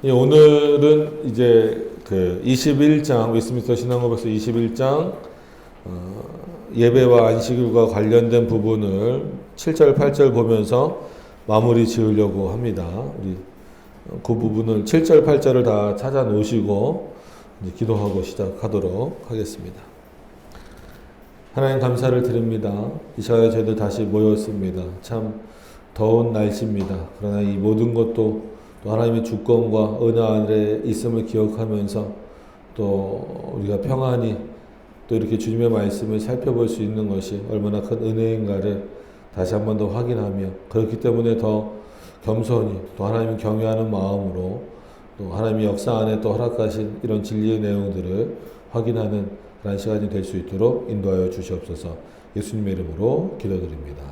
오늘은 이제 그 21장, 웨스트민스터 신앙고백서 21장 예배와 안식일과 관련된 부분을 7절, 8절 보면서 마무리 지으려고 합니다. 우리 그 부분을 7절, 8절을 다 찾아 놓으시고 이제 기도하고 시작하도록 하겠습니다. 하나님 감사를 드립니다. 이 시간에 저희들 다시 모였습니다. 참 더운 날씨입니다. 그러나 이 모든 것도 또 하나님의 주권과 은혜 아래 있음을 기억하면서 또 우리가 평안히 또 이렇게 주님의 말씀을 살펴볼 수 있는 것이 얼마나 큰 은혜인가를 다시 한 번 더 확인하며, 그렇기 때문에 더 겸손히 또 하나님을 경외하는 마음으로 또 하나님의 역사 안에 또 허락하신 이런 진리의 내용들을 확인하는 그런 시간이 될 수 있도록 인도하여 주시옵소서. 예수님의 이름으로 기도드립니다.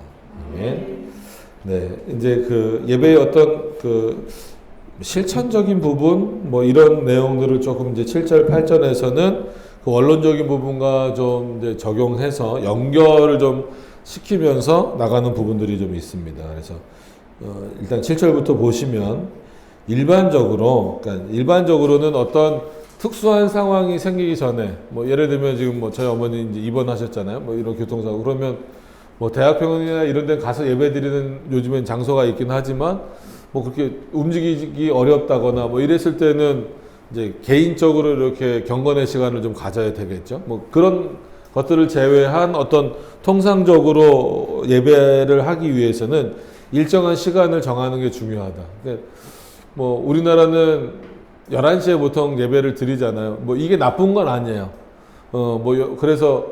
아멘. 네, 이제 그 예배의 어떤 그 실천적인 부분 뭐 이런 내용들을 조금 이제 7절 8절에서는 그 원론적인 부분과 좀 이제 적용해서 연결을 좀 시키면서 나가는 부분들이 좀 있습니다. 그래서 일단 7절부터 보시면 일반적으로는 어떤 특수한 상황이 생기기 전에 뭐 예를 들면 지금 뭐 저희 어머니 이제 입원하셨잖아요. 뭐 이런 교통사고 그러면 뭐 대학병원이나 이런 데 가서 예배드리는 요즘엔 장소가 있긴 하지만 뭐 그렇게 움직이기 어렵다거나 뭐 이랬을 때는 이제 개인적으로 이렇게 경건의 시간을 좀 가져야 되겠죠. 뭐 그런 것들을 제외한 어떤 통상적으로 예배를 하기 위해서는 일정한 시간을 정하는 게 중요하다. 뭐 우리나라는 11시에 보통 예배를 드리잖아요. 뭐 이게 나쁜 건 아니에요. 그래서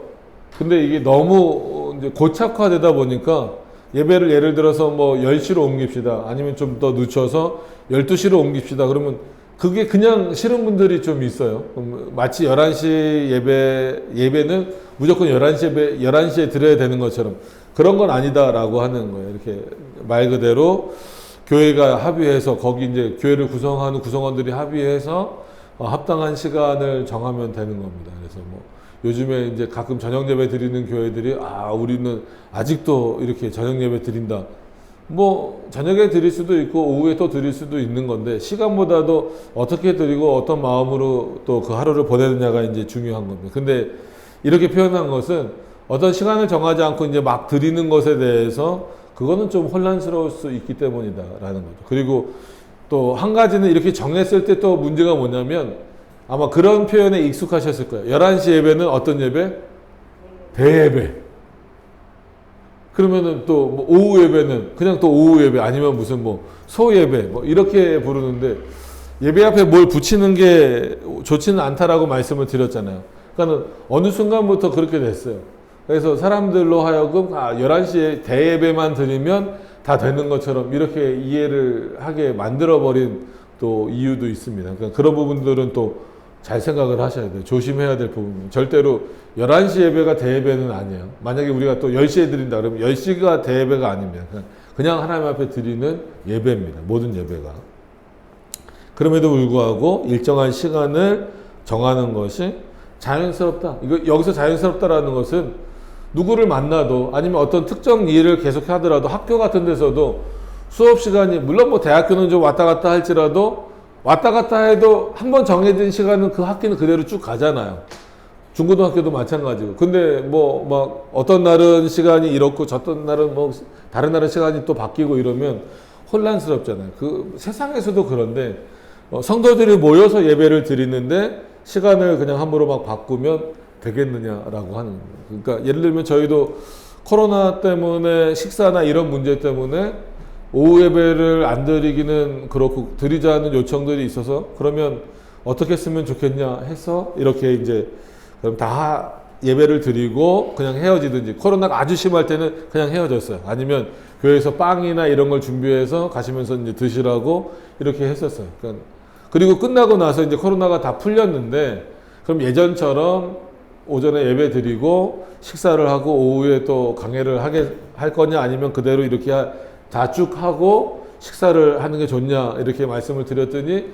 근데 이게 너무 이제 고착화되다 보니까 예배를 예를 들어서 뭐 10시로 옮깁시다. 아니면 좀 더 늦춰서 12시로 옮깁시다. 그러면 그게 그냥 싫은 분들이 좀 있어요. 마치 11시 예배는 무조건 11시에 드려야 되는 것처럼 그런 건 아니다라고 하는 거예요. 이렇게 말 그대로 교회가 합의해서 거기 이제 교회를 구성하는 구성원들이 합의해서 합당한 시간을 정하면 되는 겁니다. 그래서 뭐 요즘에 이제 가끔 저녁 예배 드리는 교회들이 우리는 아직도 이렇게 저녁 예배 드린다. 뭐 저녁에 드릴 수도 있고 오후에 또 드릴 수도 있는 건데 시간보다도 어떻게 드리고 어떤 마음으로 또 그 하루를 보내느냐가 이제 중요한 겁니다. 근데 이렇게 표현한 것은 어떤 시간을 정하지 않고 이제 막 드리는 것에 대해서 그거는 좀 혼란스러울 수 있기 때문이다라는 거죠. 그리고 또 한 가지는 이렇게 정했을 때 또 문제가 뭐냐면 아마 그런 표현에 익숙하셨을 거예요. 11시 예배는 어떤 예배? 대예배. 그러면은 또 뭐 오후 예배는 그냥 또 오후 예배 아니면 무슨 뭐 소예배 뭐 이렇게 부르는데 예배 앞에 뭘 붙이는 게 좋지는 않다라고 말씀을 드렸잖아요. 그러니까 어느 순간부터 그렇게 됐어요. 그래서 사람들로 하여금 11시에 대예배만 드리면 다 되는 것처럼 이렇게 이해를 하게 만들어버린 또 이유도 있습니다. 그러니까 그런 부분들은 또 잘 생각을 하셔야 돼요. 조심해야 될 부분입니다. 절대로 11시 예배가 대예배는 아니에요. 만약에 우리가 또 10시에 드린다 그러면 10시가 대예배가 아닙니다. 그냥 하나님 앞에 드리는 예배입니다. 모든 예배가. 그럼에도 불구하고 일정한 시간을 정하는 것이 자연스럽다. 여기서 자연스럽다라는 것은 누구를 만나도 아니면 어떤 특정 일을 계속 하더라도 학교 같은 데서도 수업 시간이 물론 뭐 대학교는 좀 왔다 갔다 할지라도 왔다 갔다 해도 한번 정해진 시간은 그 학기는 그대로 쭉 가잖아요. 중고등학교도 마찬가지고. 근데 뭐 막 어떤 날은 시간이 이렇고 어떤 날은 뭐 다른 날은 시간이 또 바뀌고 이러면 혼란스럽잖아요. 그 세상에서도 그런데 성도들이 모여서 예배를 드리는데 시간을 그냥 함부로 막 바꾸면 되겠느냐라고 하는 거예요. 그러니까 예를 들면 저희도 코로나 때문에 식사나 이런 문제 때문에 오후 예배를 안 드리기는 그렇고 드리자는 요청들이 있어서 그러면 어떻게 했으면 좋겠냐 해서 이렇게 이제 그럼 다 예배를 드리고 그냥 헤어지든지 코로나가 아주 심할 때는 그냥 헤어졌어요. 아니면 교회에서 빵이나 이런 걸 준비해서 가시면서 이제 드시라고 이렇게 했었어요. 그러니까 그리고 끝나고 나서 이제 코로나가 다 풀렸는데 그럼 예전처럼 오전에 예배 드리고 식사를 하고 오후에 또 강해를 할 거냐 아니면 그대로 이렇게 다 쭉 하고 식사를 하는 게 좋냐 이렇게 말씀을 드렸더니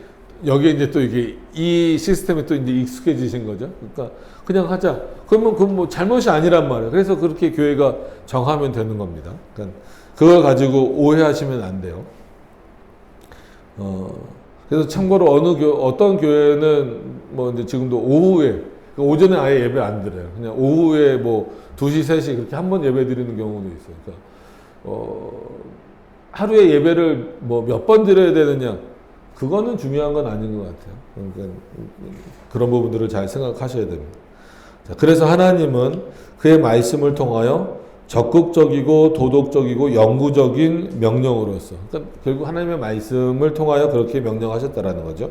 여기에 이제 또 이게 이 시스템에 또 이제 익숙해지신 거죠. 그러니까 그냥 하자. 그러면 그건 뭐 잘못이 아니란 말이에요. 그래서 그렇게 교회가 정하면 되는 겁니다. 그러니까 그걸 가지고 오해하시면 안 돼요. 그래서 참고로 어떤 교회는 뭐 이제 지금도 오후에, 오전에 아예 예배 안 드려요. 그냥 오후에 뭐 2시, 3시 그렇게 한 번 예배 드리는 경우도 있어요. 그러니까, 하루에 예배를 뭐 몇 번 드려야 되느냐, 그거는 중요한 건 아닌 것 같아요. 그러니까 그런 부분들을 잘 생각하셔야 됩니다. 자, 그래서 하나님은 그의 말씀을 통하여 적극적이고 도덕적이고 영구적인 명령으로서, 그러니까 결국 하나님의 말씀을 통하여 그렇게 명령하셨다라는 거죠.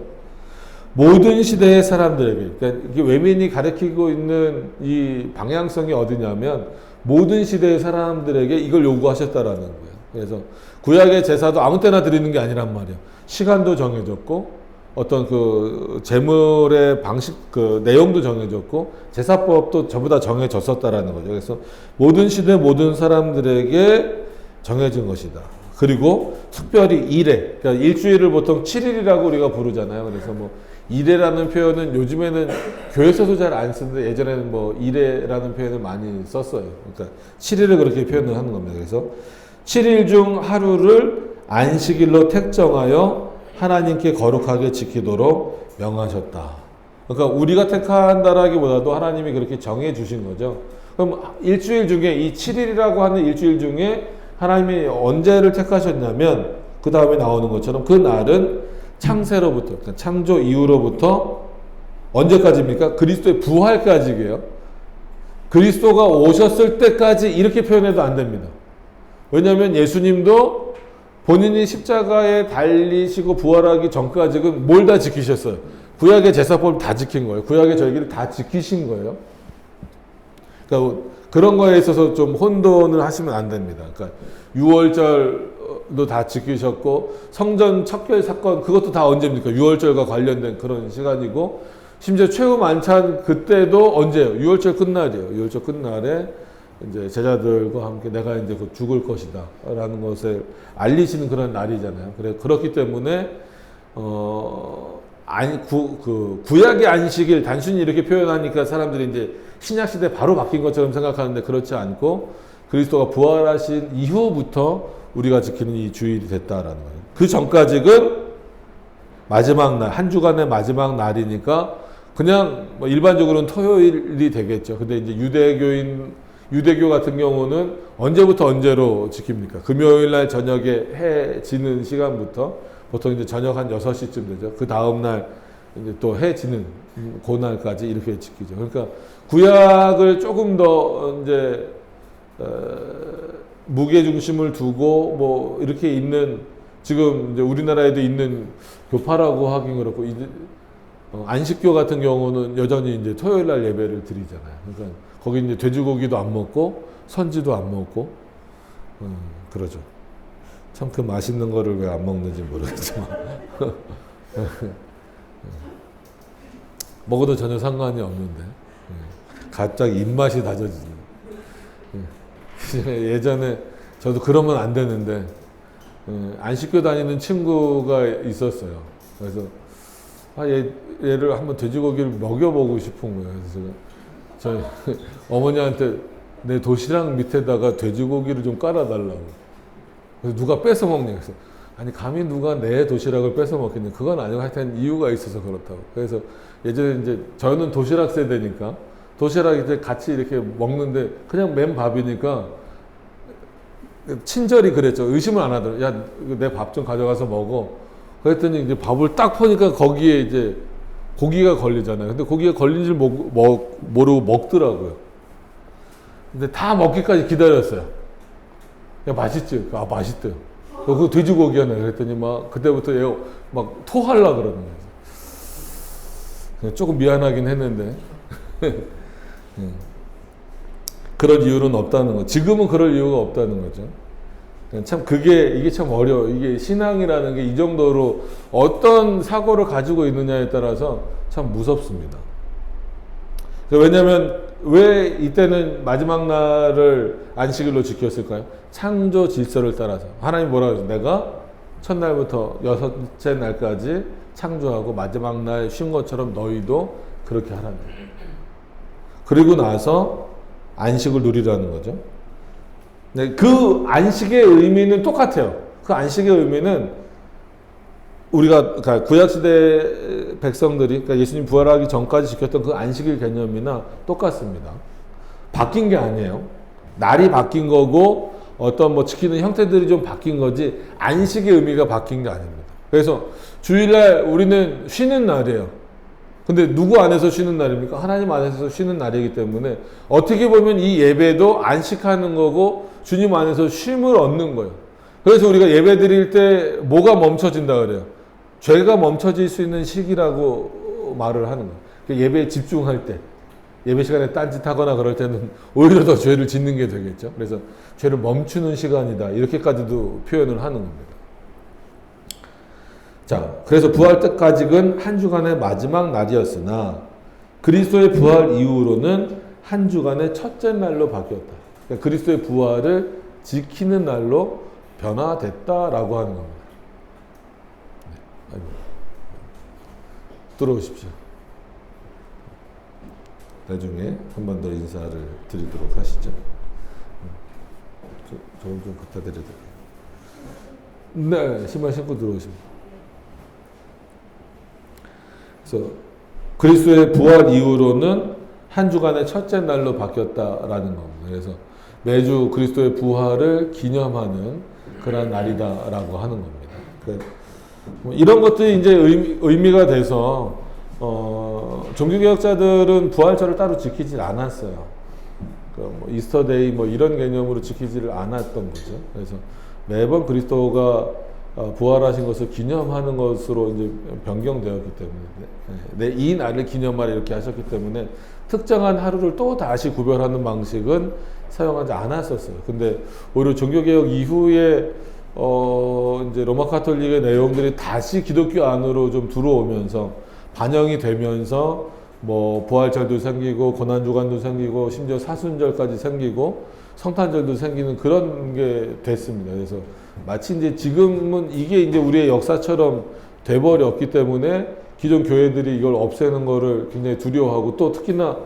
모든 시대의 사람들에게, 그러니까 이게 외민이 가리키고 있는 이 방향성이 어디냐면 모든 시대의 사람들에게 이걸 요구하셨다라는 거예요. 그래서 구약의 제사도 아무 때나 드리는 게 아니란 말이에요. 시간도 정해졌고 어떤 그 제물의 방식, 그 내용도 정해졌고 제사법도 전부 다 정해졌었다라는 거죠. 그래서 모든 시대 모든 사람들에게 정해진 것이다. 그리고 특별히 일회, 그러니까 일주일을 보통 7일이라고 우리가 부르잖아요. 그래서 뭐 일회라는 표현은 요즘에는 교회에서도 잘 안 쓰는데 예전에는 뭐 일회라는 표현을 많이 썼어요. 그러니까 7일을 그렇게 표현을 하는 겁니다. 그래서 7일 중 하루를 안식일로 택정하여 하나님께 거룩하게 지키도록 명하셨다. 그러니까 우리가 택한다라기보다도 하나님이 그렇게 정해 주신 거죠. 그럼 일주일 중에 이 7일이라고 하는 일주일 중에 하나님이 언제를 택하셨냐면 그 다음에 나오는 것처럼 그 날은 창세로부터, 그러니까 창조 이후로부터 언제까지입니까? 그리스도의 부활까지예요. 그리스도가 오셨을 때까지 이렇게 표현해도 안 됩니다. 왜냐하면 예수님도 본인이 십자가에 달리시고 부활하기 전까지는 뭘 다 지키셨어요? 구약의 제사법을 다 지킨 거예요. 구약의 절기를 다 지키신 거예요. 그러니까 그런 거에 있어서 좀 혼돈을 하시면 안 됩니다. 그러니까 유월절도 다 지키셨고 성전 척결 사건 그것도 다 언제입니까? 유월절과 관련된 그런 시간이고 심지어 최후 만찬 그때도 언제예요? 유월절 끝날이에요. 유월절 끝날에 이제 제자들과 함께 내가 이제 곧 죽을 것이다 라는 것을 알리시는 그런 날이잖아요. 그렇기 때문에 구약의 안식일 단순히 이렇게 표현하니까 사람들이 이제 신약 시대 바로 바뀐 것처럼 생각하는데 그렇지 않고 그리스도가 부활하신 이후부터 우리가 지키는 이 주일이 됐다라는 거예요. 그 전까지는 마지막 날, 한 주간의 마지막 날이니까 그냥 뭐 일반적으로는 토요일이 되겠죠. 근데 이제 유대교 같은 경우는 언제부터 언제로 지킵니까? 금요일 날 저녁에 해 지는 시간부터 보통 이제 저녁 한 6시쯤 되죠. 그 다음날 이제 또 해 지는 그날까지 이렇게 지키죠. 그러니까 구약을 조금 더 이제 무게 중심을 두고 뭐 이렇게 있는 지금 이제 우리나라에도 있는 교파라고 하긴 그렇고 안식교 같은 경우는 여전히 이제 토요일 날 예배를 드리잖아요. 그러니까 거기 이제 돼지고기도 안 먹고 선지도 안 먹고 그러죠. 참 그 맛있는 거를 왜 안 먹는지 모르겠지만 먹어도 전혀 상관이 없는데 갑자기 입맛이 다져지죠. 예전에 저도 그러면 안 되는데 안식교 다니는 친구가 있었어요. 그래서 얘를 한번 돼지고기를 먹여보고 싶은 거예요. 그래서 저희 어머니한테 내 도시락 밑에다가 돼지고기를 좀 깔아달라고. 그래서 누가 뺏어 먹냐 그래서 아니 감히 누가 내 도시락을 뺏어 먹겠냐. 그건 아니고 하여튼 이유가 있어서 그렇다고. 그래서 예전에 이제 저는 도시락 세대니까 도시락 이제 같이 이렇게 먹는데 그냥 맨 밥이니까 친절히 그랬죠. 의심을 안 하더라고요. 야, 내 밥 좀 가져가서 먹어. 그랬더니 이제 밥을 딱 보니까 거기에 이제 고기가 걸리잖아요. 근데 고기가 걸린 줄 모르고 먹더라고요. 근데 다 먹기까지 기다렸어요. 야, 맛있지? 아, 맛있대요. 그 돼지고기야. 그랬더니 막 그때부터 얘 막 토하려고 그러는 거예요. 조금 미안하긴 했는데. 그럴 이유는 없다는 거. 지금은 그럴 이유가 없다는 거죠. 참 이게 참 어려워. 이게 신앙이라는 게 이 정도로 어떤 사고를 가지고 있느냐에 따라서 참 무섭습니다. 왜냐하면 왜 이때는 마지막 날을 안식일로 지켰을까요? 창조 질서를 따라서. 하나님 뭐라고 하죠? 내가 첫날부터 여섯째 날까지 창조하고 마지막 날 쉰 것처럼 너희도 그렇게 하라는 거예요. 그리고 나서 안식을 누리라는 거죠. 네, 그 안식의 의미는 똑같아요. 그 안식의 의미는 우리가 그러니까 구약시대 백성들이 그러니까 예수님 부활하기 전까지 지켰던 그 안식일 개념이나 똑같습니다. 바뀐 게 아니에요. 날이 바뀐 거고 어떤 뭐 지키는 형태들이 좀 바뀐 거지 안식의 의미가 바뀐 게 아닙니다. 그래서 주일날 우리는 쉬는 날이에요. 근데 누구 안에서 쉬는 날입니까? 하나님 안에서 쉬는 날이기 때문에 어떻게 보면 이 예배도 안식하는 거고 주님 안에서 쉼을 얻는 거예요. 그래서 우리가 예배 드릴 때 뭐가 멈춰진다 그래요? 죄가 멈춰질 수 있는 시기라고 말을 하는 거예요. 예배에 집중할 때, 예배 시간에 딴짓하거나 그럴 때는 오히려 더 죄를 짓는 게 되겠죠. 그래서 죄를 멈추는 시간이다. 이렇게까지도 표현을 하는 겁니다. 자, 그래서 부활 때까지는 한 주간의 마지막 날이었으나 그리스도의 부활 이후로는 한 주간의 첫째 날로 바뀌었다. 그러니까 그리스도의 부활을 지키는 날로 변화됐다라고 하는 겁니다. 네. 아이고. 들어오십시오. 나중에 한 번 더 인사를 드리도록 하시죠. 저건 좀 갖다 드려야 돼요. 네, 신발 신고 들어오십니다. 그래서 그리스도의 부활 이후로는 한 주간의 첫째 날로 바뀌었다라는 겁니다. 그래서 매주 그리스도의 부활을 기념하는 그런 날이다라고 하는 겁니다. 이런 것들이 이제 의미가 돼서 종교개혁자들은 부활절을 따로 지키질 않았어요. 뭐 이스터데이 뭐 이런 개념으로 지키지를 않았던 거죠. 그래서 매번 그리스도가 부활하신 것을 기념하는 것으로 이제 변경되었기 때문에 이 날을 기념하라 이렇게 하셨기 때문에 특정한 하루를 또 다시 구별하는 방식은 사용하지 않았었어요. 근데 오히려 종교개혁 이후에 이제 로마 카톨릭의 내용들이 다시 기독교 안으로 좀 들어오면서 반영이 되면서 뭐 부활절도 생기고 고난주간도 생기고 심지어 사순절까지 생기고 성탄절도 생기는 그런 게 됐습니다. 그래서 마치 이제 지금은 이게 이제 우리의 역사처럼 돼버렸기 때문에 기존 교회들이 이걸 없애는 거를 굉장히 두려워하고 또 특히나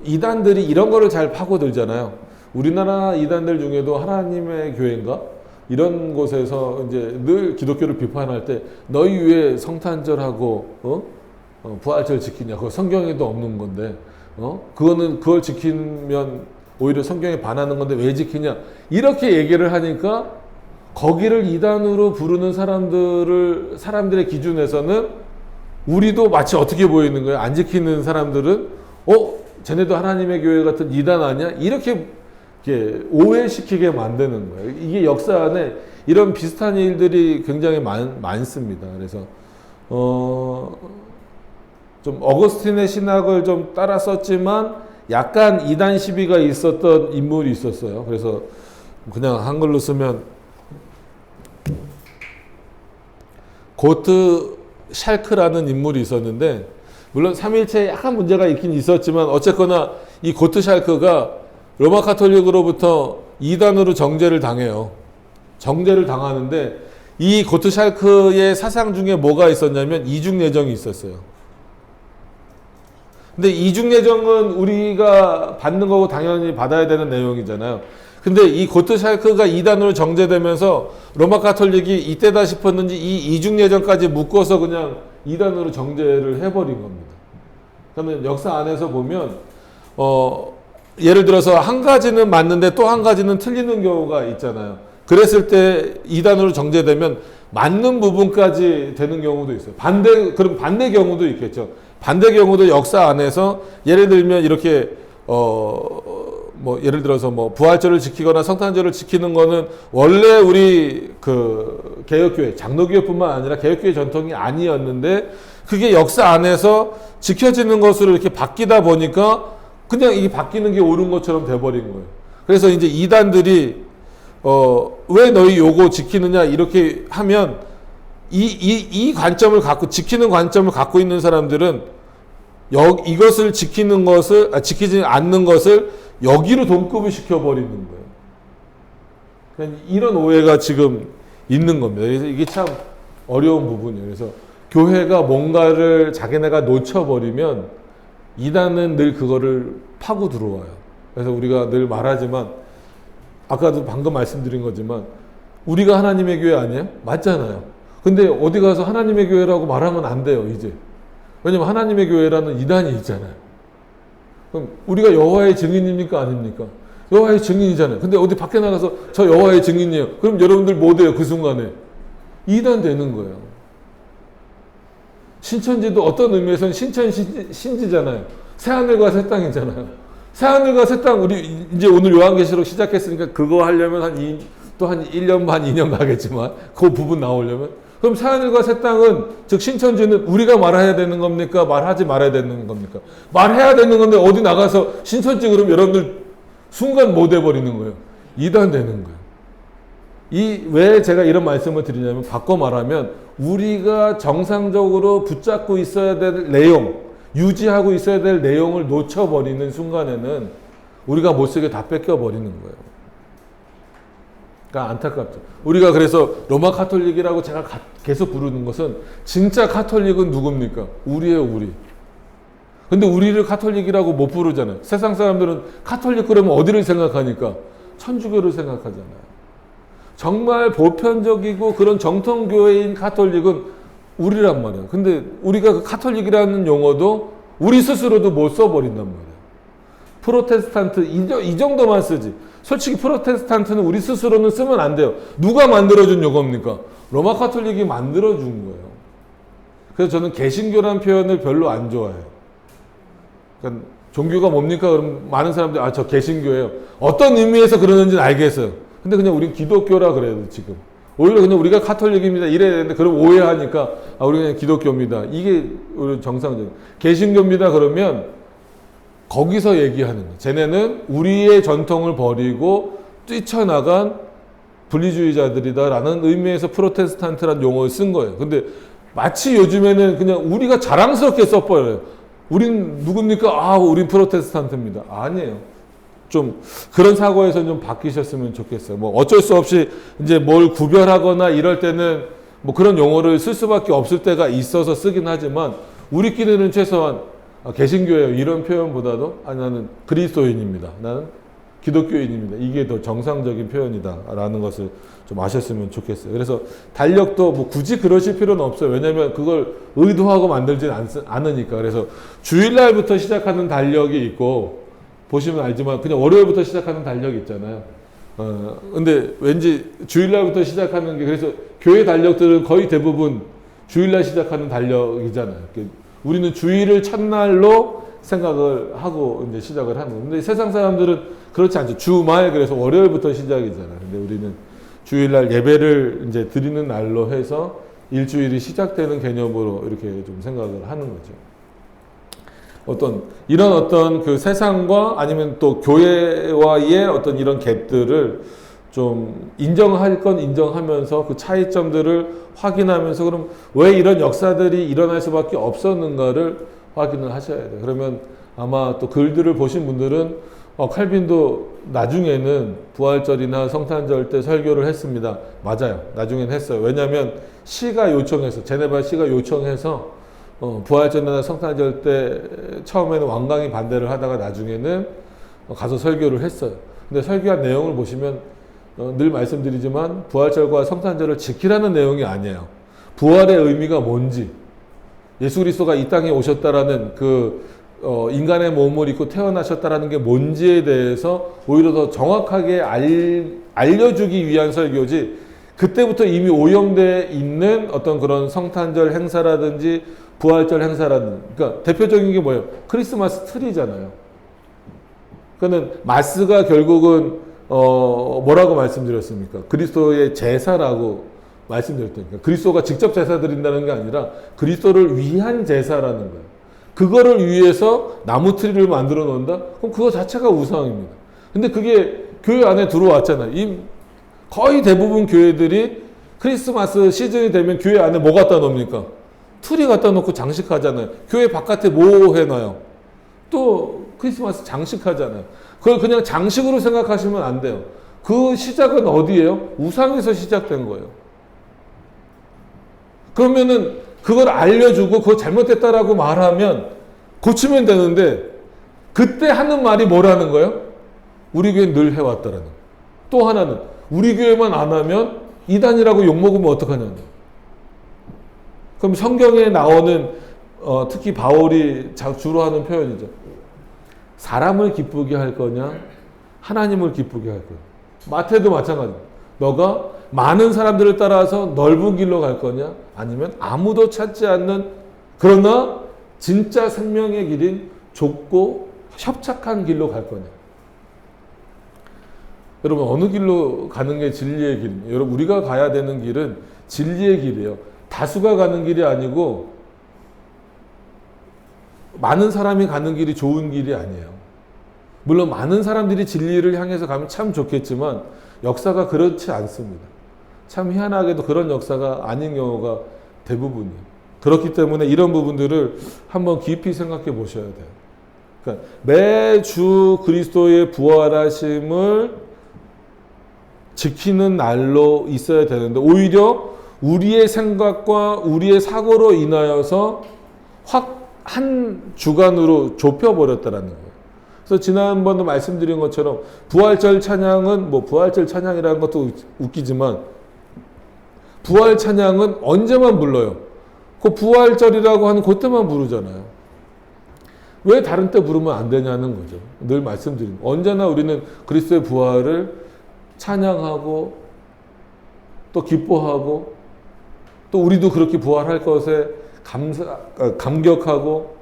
이단들이 이런 거를 잘 파고들잖아요. 우리나라 이단들 중에도 하나님의 교회인가? 이런 곳에서 이제 늘 기독교를 비판할 때 너희 왜 성탄절하고 부활절 지키냐? 그거 성경에도 없는 건데 그걸 지키면 오히려 성경에 반하는 건데 왜 지키냐? 이렇게 얘기를 하니까 거기를 이단으로 부르는 사람들의 기준에서는 우리도 마치 어떻게 보이는 거예요? 안 지키는 사람들은 쟤네도 하나님의 교회 같은 이단 아니야? 이렇게 오해시키게 만드는 거예요. 이게 역사 안에 이런 비슷한 일들이 굉장히 많습니다. 그래서 좀 어거스틴의 신학을 좀 따라 썼지만 약간 이단 시비가 있었던 인물이 있었어요. 그래서 그냥 한글로 쓰면 고트 샬크라는 인물이 있었는데 물론 삼일체에 약간 문제가 있긴 있었지만 어쨌거나 이 고트 샬크가 로마 카톨릭으로부터 이단으로 정죄를 당해요. 정죄를 당하는데 이 고트 샬크의 사상 중에 뭐가 있었냐면 이중예정이 있었어요. 근데 이중예정은 우리가 받는 거고 당연히 받아야 되는 내용이잖아요. 근데 이 고트 샬크가 이단으로 정죄되면서 로마 카톨릭이 이때다 싶었는지 이 이중예정까지 묶어서 그냥 이단으로 정죄를 해버린 겁니다. 그러면 역사 안에서 보면 예를 들어서 한 가지는 맞는데 또 한 가지는 틀리는 경우가 있잖아요. 그랬을 때 이단으로 정죄되면 맞는 부분까지 되는 경우도 있어요. 그럼 반대 경우도 있겠죠. 반대 경우도 역사 안에서 예를 들면 이렇게 뭐 예를 들어서 뭐 부활절을 지키거나 성탄절을 지키는 거는 원래 우리 그 개혁교회 장로교회뿐만 아니라 개혁교회 전통이 아니었는데 그게 역사 안에서 지켜지는 것으로 이렇게 바뀌다 보니까 그냥 이게 바뀌는 게 옳은 것처럼 돼버린 거예요. 그래서 이제 이단들이 왜 너희 요거 지키느냐 이렇게 하면 이 관점을 갖고 지키는 관점을 갖고 있는 사람들은 이것을 지키지 않는 것을 여기로 동급을 시켜버리는 거예요. 그러니까 이런 오해가 지금 있는 겁니다. 그래서 이게 참 어려운 부분이에요. 그래서 교회가 뭔가를 자기네가 놓쳐버리면 이단은 늘 그거를 파고 들어와요. 그래서 우리가 늘 말하지만 아까도 방금 말씀드린 거지만 우리가 하나님의 교회 아니에요? 맞잖아요. 근데 어디 가서 하나님의 교회라고 말하면 안 돼요, 이제. 왜냐면 하나님의 교회라는 이단이 있잖아요. 그럼 우리가 여호와의 증인입니까? 아닙니까? 여호와의 증인이잖아요. 근데 어디 밖에 나가서 저 여호와의 증인이에요. 그럼 여러분들 뭐 돼요? 그 순간에 이단 되는 거예요. 신천지도 어떤 의미에서는 신지잖아요. 새하늘과 새 땅이잖아요. 새하늘과 새 땅, 우리 이제 오늘 요한계시록 시작했으니까 그거 하려면 또 한 1년 반, 2년 가겠지만 그 부분 나오려면, 그럼 새하늘과 새 땅은, 즉 신천지는 우리가 말해야 되는 겁니까? 말하지 말아야 되는 겁니까? 말해야 되는 건데 어디 나가서 신천지 그럼 여러분들 순간 못 해버리는 거예요. 이단 되는 거예요. 왜 제가 이런 말씀을 드리냐면, 바꿔 말하면 우리가 정상적으로 붙잡고 있어야 될 내용, 유지하고 있어야 될 내용을 놓쳐버리는 순간에는 우리가 못쓰게 다 뺏겨버리는 거예요. 그러니까 안타깝죠. 우리가 그래서 로마 카톨릭이라고 제가 계속 부르는 것은, 진짜 카톨릭은 누굽니까? 우리예요, 우리. 근데 우리를 카톨릭이라고 못 부르잖아요. 세상 사람들은 카톨릭 그러면 어디를 생각하니까? 천주교를 생각하잖아요. 정말 보편적이고 그런 정통교회인 카톨릭은 우리란 말이에요. 근데 우리가 그 카톨릭이라는 용어도 우리 스스로도 못 써버린단 말이에요. 프로테스탄트 이 정도만 쓰지. 솔직히 프로테스탄트는 우리 스스로는 쓰면 안 돼요. 누가 만들어준 용어입니까? 로마 카톨릭이 만들어준 거예요. 그래서 저는 개신교라는 표현을 별로 안 좋아해요. 그러니까 종교가 뭡니까? 그럼 많은 사람들이 저 개신교예요. 어떤 의미에서 그러는지는 알겠어요. 근데 그냥 우린 기독교라 그래요, 지금. 오히려 그냥 우리가 카톨릭입니다 이래야 되는데, 그럼 오해하니까 우리 그냥 기독교입니다. 이게 우리 정상적인. 개신교입니다 그러면 거기서 얘기하는 거예요. 쟤네는 우리의 전통을 버리고 뛰쳐나간 분리주의자들이다라는 의미에서 프로테스탄트라는 용어를 쓴 거예요. 근데 마치 요즘에는 그냥 우리가 자랑스럽게 써버려요. 우린 누굽니까? 우린 프로테스탄트입니다. 아니에요. 좀 그런 사고에서 좀 바뀌셨으면 좋겠어요. 뭐 어쩔 수 없이 이제 뭘 구별하거나 이럴 때는 뭐 그런 용어를 쓸 수밖에 없을 때가 있어서 쓰긴 하지만, 우리끼리는 최소한 개신교예요 이런 표현보다도 나는 그리스도인입니다, 나는 기독교인입니다, 이게 더 정상적인 표현이다라는 것을 좀 아셨으면 좋겠어요. 그래서 달력도 뭐 굳이 그러실 필요는 없어요. 왜냐하면 그걸 의도하고 만들진 않으니까. 그래서 주일날부터 시작하는 달력이 있고, 보시면 알지만 그냥 월요일부터 시작하는 달력이 있잖아요. 근데 왠지 주일날부터 시작하는 게, 그래서 교회 달력들은 거의 대부분 주일날 시작하는 달력이잖아요. 우리는 주일을 첫날로 생각을 하고 이제 시작을 하는 거예요. 근데 세상 사람들은 그렇지 않죠. 주말, 그래서 월요일부터 시작이잖아요. 근데 우리는 주일날 예배를 이제 드리는 날로 해서 일주일이 시작되는 개념으로 이렇게 좀 생각을 하는 거죠. 이런 어떤 그 세상과 아니면 또 교회와의 어떤 이런 갭들을 좀 인정할 건 인정하면서 그 차이점들을 확인하면서, 그럼 왜 이런 역사들이 일어날 수밖에 없었는가를 확인을 하셔야 돼요. 그러면 아마 또 글들을 보신 분들은 칼빈도 나중에는 부활절이나 성탄절 때 설교를 했습니다. 맞아요. 나중에는 했어요. 왜냐하면 시가 요청해서, 제네바 시가 요청해서 부활절이나 성탄절 때 처음에는 완강히 반대를 하다가 나중에는 가서 설교를 했어요. 근데 설교한 내용을 보시면 늘 말씀드리지만 부활절과 성탄절을 지키라는 내용이 아니에요. 부활의 의미가 뭔지, 예수 그리스도가 이 땅에 오셨다라는 인간의 몸을 입고 태어나셨다라는 게 뭔지에 대해서 오히려 더 정확하게 알려주기 위한 설교지, 그때부터 이미 오염되어 있는 어떤 그런 성탄절 행사라든지 부활절 행사라든지, 그러니까 대표적인 게 뭐예요? 크리스마스 트리잖아요. 그러니까 마스가 결국은 뭐라고 말씀드렸습니까? 그리스도의 제사라고 말씀드렸다니까. 그리스도가 직접 제사 드린다는 게 아니라 그리스도를 위한 제사라는 거예요. 그거를 위해서 나무 트리를 만들어 놓는다? 그럼 그거 자체가 우상입니다. 근데 그게 교회 안에 들어왔잖아요. 거의 대부분 교회들이 크리스마스 시즌이 되면 교회 안에 뭐 갖다 놓습니까? 트리 갖다 놓고 장식하잖아요. 교회 바깥에 뭐 해놔요? 또 크리스마스 장식하잖아요. 그걸 그냥 장식으로 생각하시면 안 돼요. 그 시작은 어디예요? 우상에서 시작된 거예요. 그러면은 그걸 알려주고 그거 잘못됐다라고 말하면 고치면 되는데, 그때 하는 말이 뭐라는 거예요? 우리 교회는 늘 해왔다라는 거예요. 또 하나는 우리 교회만 안 하면 이단이라고 욕먹으면 어떡하냐는 거예요. 그럼 성경에 나오는 특히 바울이 주로 하는 표현이죠. 사람을 기쁘게 할 거냐, 하나님을 기쁘게 할 거냐. 마태도 마찬가지입니다. 너가 많은 사람들을 따라서 넓은 길로 갈 거냐, 아니면 아무도 찾지 않는 그러나 진짜 생명의 길인 좁고 협착한 길로 갈 거냐. 여러분, 어느 길로 가는 게 진리의 길입니다. 여러분, 우리가 가야 되는 길은 진리의 길이에요. 다수가 가는 길이 아니고 많은 사람이 가는 길이 좋은 길이 아니에요. 물론 많은 사람들이 진리를 향해서 가면 참 좋겠지만 역사가 그렇지 않습니다. 참 희한하게도 그런 역사가 아닌 경우가 대부분이에요. 그렇기 때문에 이런 부분들을 한번 깊이 생각해 보셔야 돼요. 그러니까 매주 그리스도의 부활하심을 지키는 날로 있어야 되는데 오히려 우리의 생각과 우리의 사고로 인하여서 확 한 주간으로 좁혀버렸다라는 거예요. 그래서 지난번도 말씀드린 것처럼 부활절 찬양은 부활절 찬양이라는 것도 웃기지만 부활 찬양은 언제만 불러요? 그 부활절이라고 하는 그때만 부르잖아요. 왜 다른 때 부르면 안 되냐는 거죠. 늘 말씀드립니다. 언제나 우리는 그리스도의 부활을 찬양하고 또 기뻐하고 또 우리도 그렇게 부활할 것에 감격하고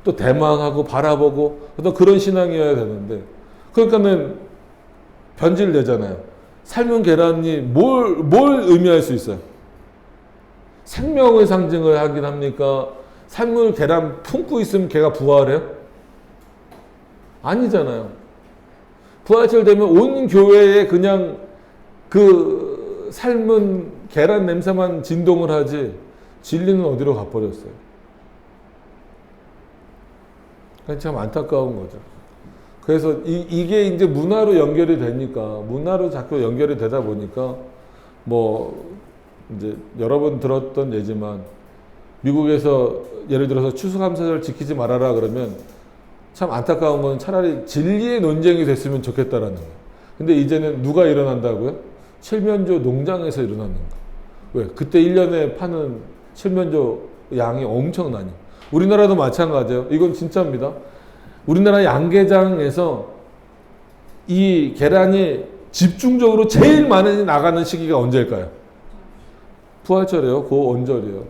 또 대망하고 바라보고 어떤 그런 신앙이어야 되는데 그러니까는 변질되잖아요. 삶은 계란이 뭘 의미할 수 있어요? 생명의 상징을 하긴 합니까? 삶을 계란 품고 있으면 걔가 부활해요? 아니잖아요. 부활절 되면 온 교회에 그냥 그 삶은 계란 냄새만 진동을 하지 진리는 어디로 가버렸어요. 참 안타까운 거죠. 그래서 이게 이제 문화로 연결이 되니까 문화로 자꾸 연결이 되다 보니까 이제 여러 번 들었던 예지만 미국에서 예를 들어서 추수감사절 지키지 말아라 그러면 참 안타까운 건 차라리 진리의 논쟁이 됐으면 좋겠다라는 거예요. 근데 이제는 누가 일어난다고요? 칠면조 농장에서 일어나는 거예요. 왜? 그때 1년에 파는 칠면조 양이 엄청나니. 우리나라도 마찬가지예요. 이건 진짜입니다. 우리나라 양계장에서 이 계란이 집중적으로 제일 많이 나가는 시기가 언제일까요? 부활절이에요. 그 언절이에요.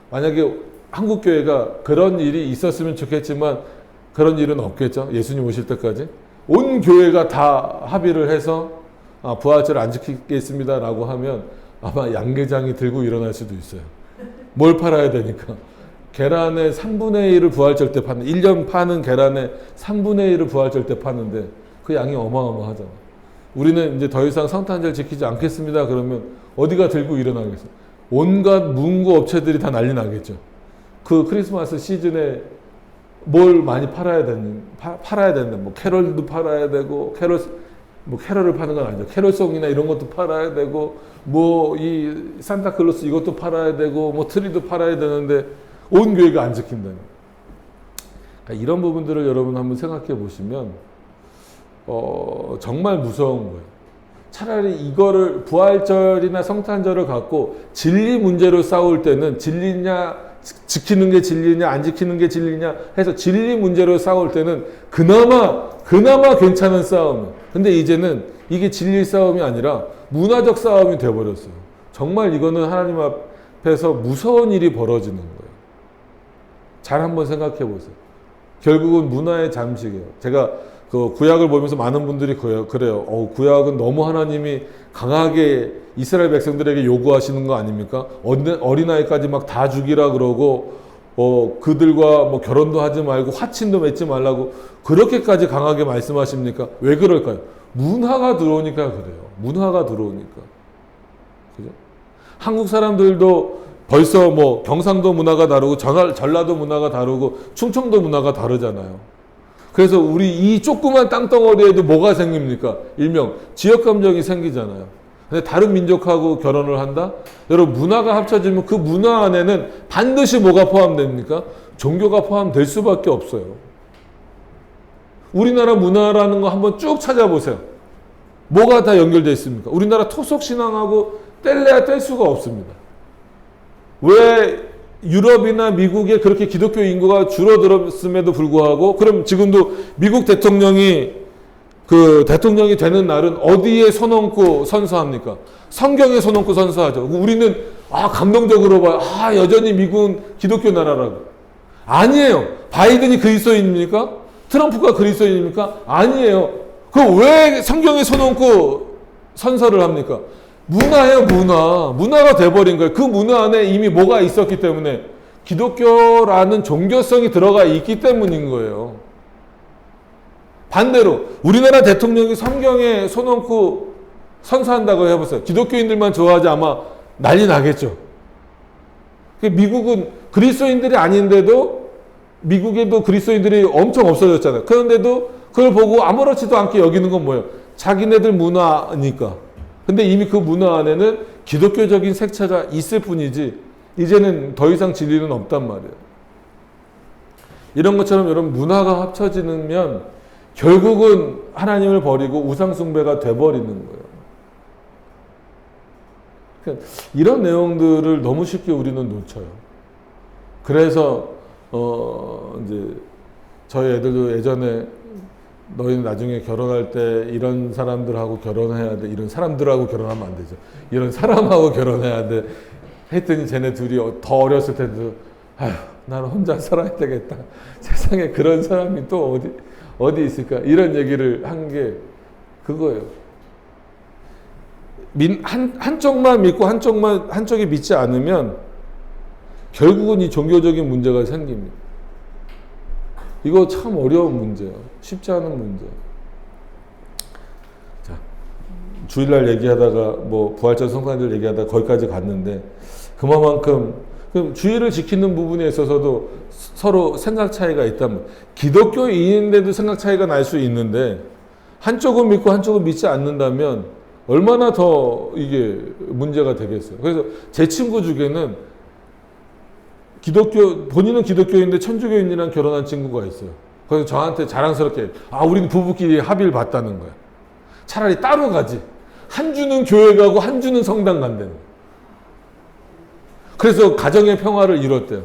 만약에 한국교회가 그런 일이 있었으면 좋겠지만 그런 일은 없겠죠. 예수님 오실 때까지. 온 교회가 다 합의를 해서 부활절을 안 지키겠습니다 라고 하면 아마 양계장이 들고 일어날 수도 있어요. 뭘 팔아야 되니까. 계란의 3분의 1을 부활절 때 파는 1년 파는 계란의 3분의 1을 부활절 때 파는데 그 양이 어마어마하잖아. 우리는 이제 더 이상 성탄절 지키지 않겠습니다. 그러면 어디가 들고 일어나겠어요? 온갖 문구 업체들이 다 난리 나겠죠. 그 크리스마스 시즌에 뭘 많이 팔아야 되는데 캐럴도 팔아야 되고 캐럴을 파는 건 아니죠. 캐럴송이나 이런 것도 팔아야 되고 이 산타클로스 이것도 팔아야 되고 트리도 팔아야 되는데 온 교회가 안 지킨다는. 그러니까 이런 부분들을 여러분 한번 생각해 보시면 정말 무서운 거예요. 차라리 이거를 부활절이나 성탄절을 갖고 진리 문제로 싸울 때는 진리냐 지키는 게 진리냐 안 지키는 게 진리냐 해서 진리 문제로 싸울 때는 그나마 괜찮은 싸움. 근데 이제는 이게 진리 싸움이 아니라 문화적 싸움이 돼버렸어요. 정말 이거는 하나님 앞에서 무서운 일이 벌어지는 거예요. 잘 한번 생각해 보세요. 결국은 문화의 잠식이에요. 제가 그 구약을 보면서 많은 분들이 그래요. 구약은 너무 하나님이 강하게 이스라엘 백성들에게 요구하시는 거 아닙니까? 어린아이까지 막 다 죽이라 그러고 그들과 결혼도 하지 말고 화친도 맺지 말라고 그렇게까지 강하게 말씀하십니까? 왜 그럴까요? 문화가 들어오니까 그래요. 문화가 들어오니까. 그죠? 한국 사람들도 벌써 경상도 문화가 다르고 전라도 문화가 다르고 충청도 문화가 다르잖아요. 그래서 우리 이 조그만 땅덩어리에도 뭐가 생깁니까? 일명 지역 감정이 생기잖아요. 근데 다른 민족하고 결혼을 한다? 여러분 문화가 합쳐지면 그 문화 안에는 반드시 뭐가 포함됩니까? 종교가 포함될 수밖에 없어요. 우리나라 문화라는 거 한번 쭉 찾아보세요. 뭐가 다 연결되어 있습니까? 우리나라 토속 신앙하고 뗄래야 뗄 수가 없습니다. 왜 유럽이나 미국에 그렇게 기독교 인구가 줄어들었음에도 불구하고, 그럼 지금도 미국 대통령이 그 대통령이 되는 날은 어디에 손 얹고 선서합니까? 성경에 손 얹고 선서하죠. 우리는 감동적으로 봐요. 여전히 미국은 기독교 나라라고. 아니에요. 바이든이 그리스도인입니까? 트럼프가 그리스도인입니까? 아니에요. 그 왜 성경에 손 얹고 선서를 합니까? 문화예요, 문화. 문화가 돼버린 거예요. 그 문화 안에 이미 뭐가 있었기 때문에, 기독교라는 종교성이 들어가 있기 때문인 거예요. 반대로 우리나라 대통령이 성경에 손 얹고 선서한다고 해보세요. 기독교인들만 좋아하지 아마 난리 나겠죠. 미국은 그리스도인들이 아닌데도, 미국에도 그리스도인들이 엄청 없어졌잖아요. 그런데도 그걸 보고 아무렇지도 않게 여기는 건 뭐예요? 자기네들 문화니까. 근데 이미 그 문화 안에는 기독교적인 색채가 있을 뿐이지 이제는 더 이상 진리는 없단 말이에요. 이런 것처럼 여러분, 문화가 합쳐지면 결국은 하나님을 버리고 우상숭배가 돼버리는 거예요. 그러니까 이런 내용들을 너무 쉽게 우리는 놓쳐요. 그래서 이제 저희 애들도 예전에, 너희는 나중에 결혼할 때 이런 사람들하고 결혼해야 돼. 이런 사람들하고 결혼하면 안 되죠. 이런 사람하고 결혼해야 돼. 했더니 쟤네 둘이 더 어렸을 때도, 나는 혼자 살아야 되겠다. 세상에 그런 사람이 또 어디 있을까? 이런 얘기를 한 게 그거예요. 한쪽만 믿고 한쪽이 믿지 않으면 결국은 이 종교적인 문제가 생깁니다. 이거 참 어려운 문제예요. 쉽지 않은 문제. 자, 주일날 얘기하다가 부활절 성탄절 얘기하다가 거기까지 갔는데, 그만큼 주의를 지키는 부분에 있어서도 서로 생각 차이가 있다면, 기독교인인데도 생각 차이가 날 수 있는데 한쪽은 믿고 한쪽은 믿지 않는다면 얼마나 더 이게 문제가 되겠어요. 그래서 제 친구 중에는 본인은 기독교인인데 천주교인이랑 결혼한 친구가 있어요. 그래서 저한테 자랑스럽게, 우리는 부부끼리 합의를 봤다는 거야. 차라리 따로 가지. 한 주는 교회 가고 한 주는 성당 간다는 거야. 그래서 가정의 평화를 이뤘대요.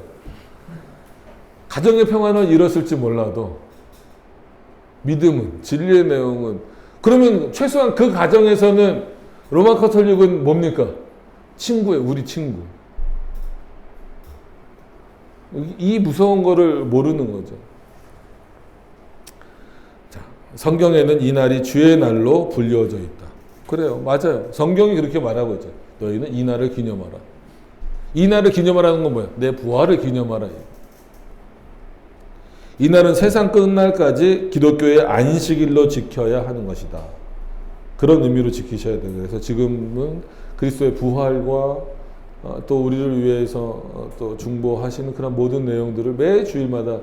가정의 평화는 이뤘을지 몰라도 믿음은, 진리의 내용은, 그러면 최소한 그 가정에서는 로마 카톨릭은 뭡니까? 친구예요. 우리 친구. 이 무서운 거를 모르는 거죠. 자, 성경에는 이 날이 주의 날로 불려져 있다. 그래요. 맞아요. 성경이 그렇게 말하고 있죠. 너희는 이 날을 기념하라. 이 날을 기념하라는 건 뭐야? 내 부활을 기념하라. 이 날은 세상 끝날까지 기독교의 안식일로 지켜야 하는 것이다. 그런 의미로 지키셔야 돼요. 그래서 지금은 그리스도의 부활과 또 우리를 위해서 또 중보하시는 그런 모든 내용들을 매 주일마다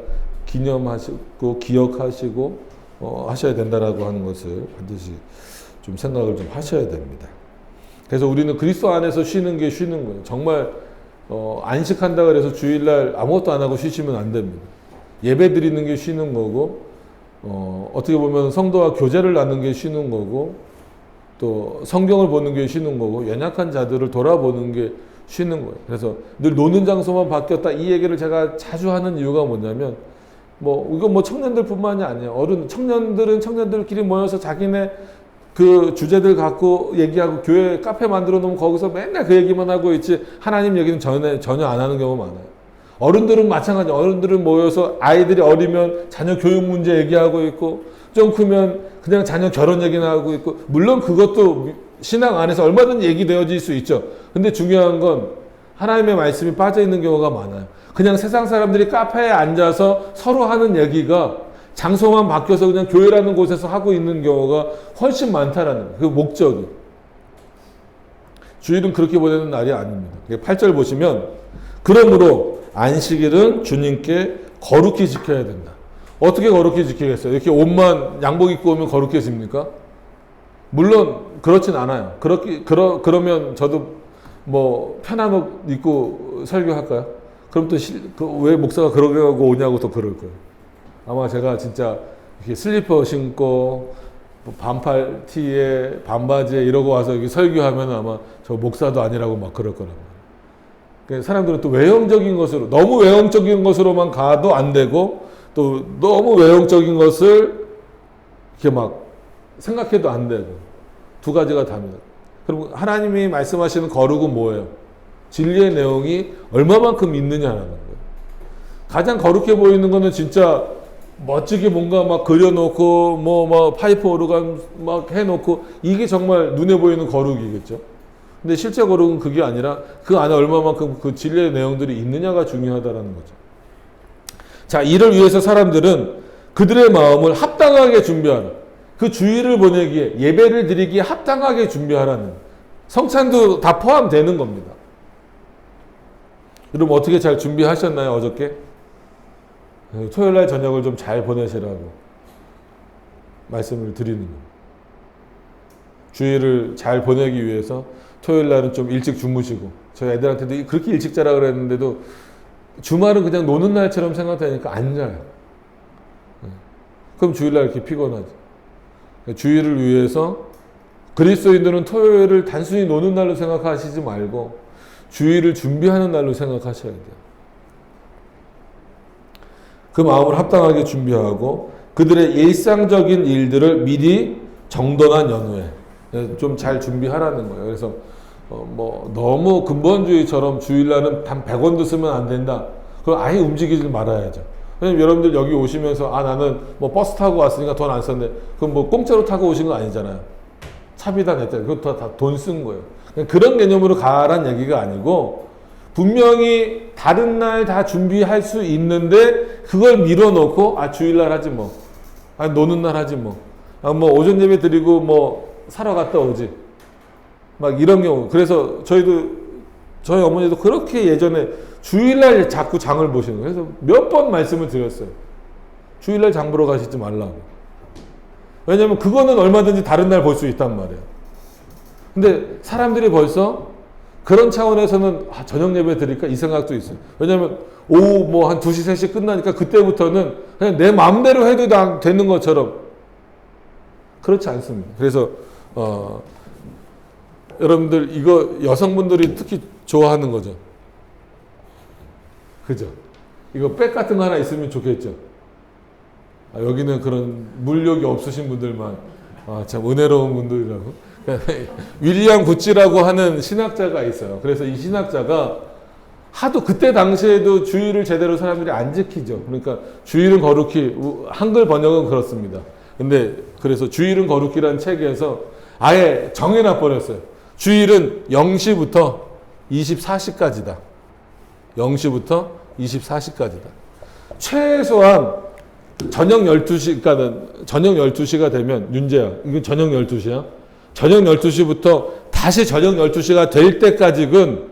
기념하시고 기억하시고 하셔야 된다라고 하는 것을 반드시 좀 생각을 좀 하셔야 됩니다. 그래서 우리는 그리스도 안에서 쉬는 게 쉬는 거예요. 정말 안식한다 그래서 주일날 아무것도 안 하고 쉬시면 안 됩니다. 예배 드리는 게 쉬는 거고, 어떻게 보면 성도와 교제를 나누는 게 쉬는 거고, 또 성경을 보는 게 쉬는 거고, 연약한 자들을 돌아보는 게 쉬는 거예요. 그래서 늘 노는 장소만 바뀌었다, 이 얘기를 제가 자주 하는 이유가 뭐냐면, 이건 청년들뿐만이 아니에요. 청년들은 청년들끼리 모여서 자기네 그 주제들 갖고 얘기하고, 교회 카페 만들어 놓으면 거기서 맨날 그 얘기만 하고 있지 하나님 얘기는 전혀 안 하는 경우가 많아요. 어른들은 마찬가지예요. 어른들은 모여서 아이들이 어리면 자녀 교육 문제 얘기하고 있고, 좀 크면 그냥 자녀 결혼 얘기나 하고 있고, 물론 그것도 신앙 안에서 얼마든지 얘기되어질 수 있죠. 근데 중요한 건 하나님의 말씀이 빠져 있는 경우가 많아요. 그냥 세상 사람들이 카페에 앉아서 서로 하는 얘기가 장소만 바뀌어서 그냥 교회라는 곳에서 하고 있는 경우가 훨씬 많다라는 거예요. 그 목적이. 주일은 그렇게 보내는 날이 아닙니다. 8절 보시면, 그러므로 안식일은 주님께 거룩히 지켜야 된다. 어떻게 거룩히 지키겠어요? 이렇게 옷만 양복 입고 오면 거룩해집니까? 물론 그렇진 않아요. 그러면 저도 편한 옷 입고 설교할까요? 그럼 또 왜 목사가 그러게 하고 오냐고 또 그럴 거예요. 아마 제가 진짜 이렇게 슬리퍼 신고 반팔 티에, 반바지에 이러고 와서 이렇게 설교하면 아마 저 목사도 아니라고 막 그럴 거라고. 사람들은 또 외형적인 것으로, 너무 외형적인 것으로만 가도 안 되고, 또 너무 외형적인 것을 이렇게 막 생각해도 안 되고, 두 가지가 답니다. 그럼 하나님이 말씀하시는 거룩은 뭐예요? 진리의 내용이 얼마만큼 있느냐라는 거예요. 가장 거룩해 보이는 거는 진짜 멋지게 뭔가 막 그려놓고, 뭐 파이프 오르간 막 해놓고, 이게 정말 눈에 보이는 거룩이겠죠. 근데 실제 거룩은 그게 아니라 그 안에 얼마만큼 그 진리의 내용들이 있느냐가 중요하다는 거죠. 자, 이를 위해서 사람들은 그들의 마음을 합당하게 준비하라. 그 주일을 보내기에, 예배를 드리기에 합당하게 준비하라는, 성찬도 다 포함되는 겁니다. 여러분 어떻게 잘 준비하셨나요, 어저께? 토요일날 저녁을 좀 잘 보내시라고 말씀을 드리는 거예요. 주일을 잘 보내기 위해서 토요일날은 좀 일찍 주무시고, 저희 애들한테도 그렇게 일찍 자라 그랬는데도 주말은 그냥 노는 날처럼 생각되니까 안 자요. 그럼 주일날 이렇게 피곤하죠. 주일을 위해서 그리스도인들은 토요일을 단순히 노는 날로 생각하시지 말고 주일을 준비하는 날로 생각하셔야 돼요. 그 마음을 합당하게 준비하고 그들의 일상적인 일들을 미리 정돈한 연후에 좀 잘 준비하라는 거예요. 그래서 뭐 너무 근본주의처럼 주일날은 단 100원도 쓰면 안 된다. 그럼 아예 움직이지 말아야죠. 왜냐면 여러분들 여기 오시면서 나는 뭐 버스 타고 왔으니까 돈 안 썼네. 그럼 뭐 공짜로 타고 오신 거 아니잖아요. 차비다 냈잖아요. 그것도 다 돈 쓴 거예요. 그런 개념으로 가란 얘기가 아니고, 분명히 다른 날 다 준비할 수 있는데 그걸 밀어놓고 주일날 하지 뭐, 노는 날 하지 뭐, 뭐 오전 예배 드리고 뭐 사러 갔다 오지, 막 이런 경우. 그래서 저희 어머니도 그렇게 예전에 주일날 자꾸 장을 보시는 거예요. 그래서 몇 번 말씀을 드렸어요. 주일날 장 보러 가시지 말라고. 왜냐면 그거는 얼마든지 다른 날 볼 수 있단 말이에요. 근데 사람들이 벌써 그런 차원에서는 저녁 예배 드릴까 이 생각도 있어요. 왜냐면 오후 뭐 한 2시 3시 끝나니까 그때부터는 그냥 내 마음대로 해도 되는 것처럼. 그렇지 않습니다. 그래서 여러분들 이거 여성분들이 특히 좋아하는 거죠. 그죠? 이거 백 같은 거 하나 있으면 좋겠죠. 여기는 그런 물욕이 없으신 분들만, 참 은혜로운 분들이라고. 윌리엄 구치라고 하는 신학자가 있어요. 그래서 이 신학자가 하도 그때 당시에도 주일을 제대로 사람들이 안 지키죠. 그러니까 주일은 거룩히, 한글 번역은 그렇습니다. 근데 그래서 주일은 거룩히라는 책에서 아예 정해놔 버렸어요. 주일은 0시부터 24시까지다. 0시부터 24시까지다. 최소한 저녁 12시, 그러니까 저녁 12시가 되면, 윤재야, 이건 저녁 12시야? 저녁 12시부터 다시 저녁 12시가 될 때까지는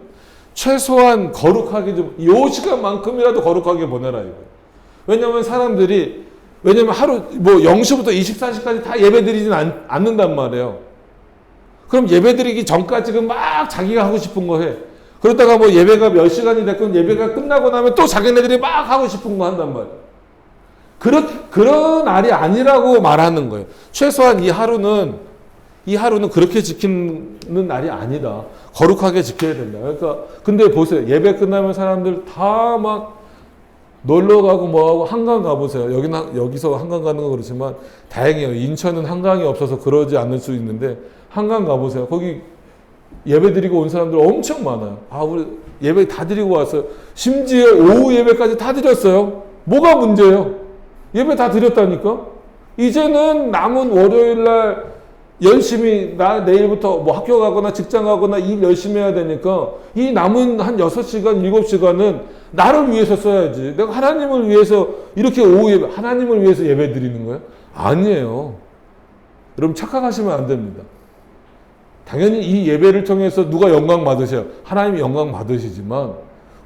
최소한 거룩하게 요 시간만큼이라도 거룩하게 보내라, 이거. 왜냐면 사람들이, 하루, 뭐 0시부터 24시까지 다 예배 드리진 않는단 말이에요. 그럼 예배 드리기 전까지는 막 자기가 하고 싶은 거 해. 그러다가 뭐 예배가 몇 시간이 됐건 예배가 끝나고 나면 또 자기네들이 막 하고 싶은 거 한단 말이에요. 그런 날이 아니라고 말하는 거예요. 최소한 이 하루는 그렇게 지키는 날이 아니다. 거룩하게 지켜야 된다. 그러니까, 근데 보세요. 예배 끝나면 사람들 다 막 놀러 가고 뭐하고 한강 가보세요. 여기서 한강 가는 건 그렇지만, 다행이에요. 인천은 한강이 없어서 그러지 않을 수 있는데, 한강 가보세요. 거기 예배 드리고 온 사람들 엄청 많아요. 우리 예배 다 드리고 왔어요. 심지어 오후 예배까지 다 드렸어요. 뭐가 문제예요? 예배 다 드렸다니까? 이제는 남은 월요일날 열심히 내일부터 뭐 학교 가거나 직장 가거나 일 열심히 해야 되니까 이 남은 한 6시간, 7시간은 나를 위해서 써야지. 내가 하나님을 위해서 이렇게 오후 예배, 하나님을 위해서 예배 드리는 거예요? 아니에요. 여러분 착각하시면 안 됩니다. 당연히 이 예배를 통해서 누가 영광 받으셔요? 하나님이 영광 받으시지만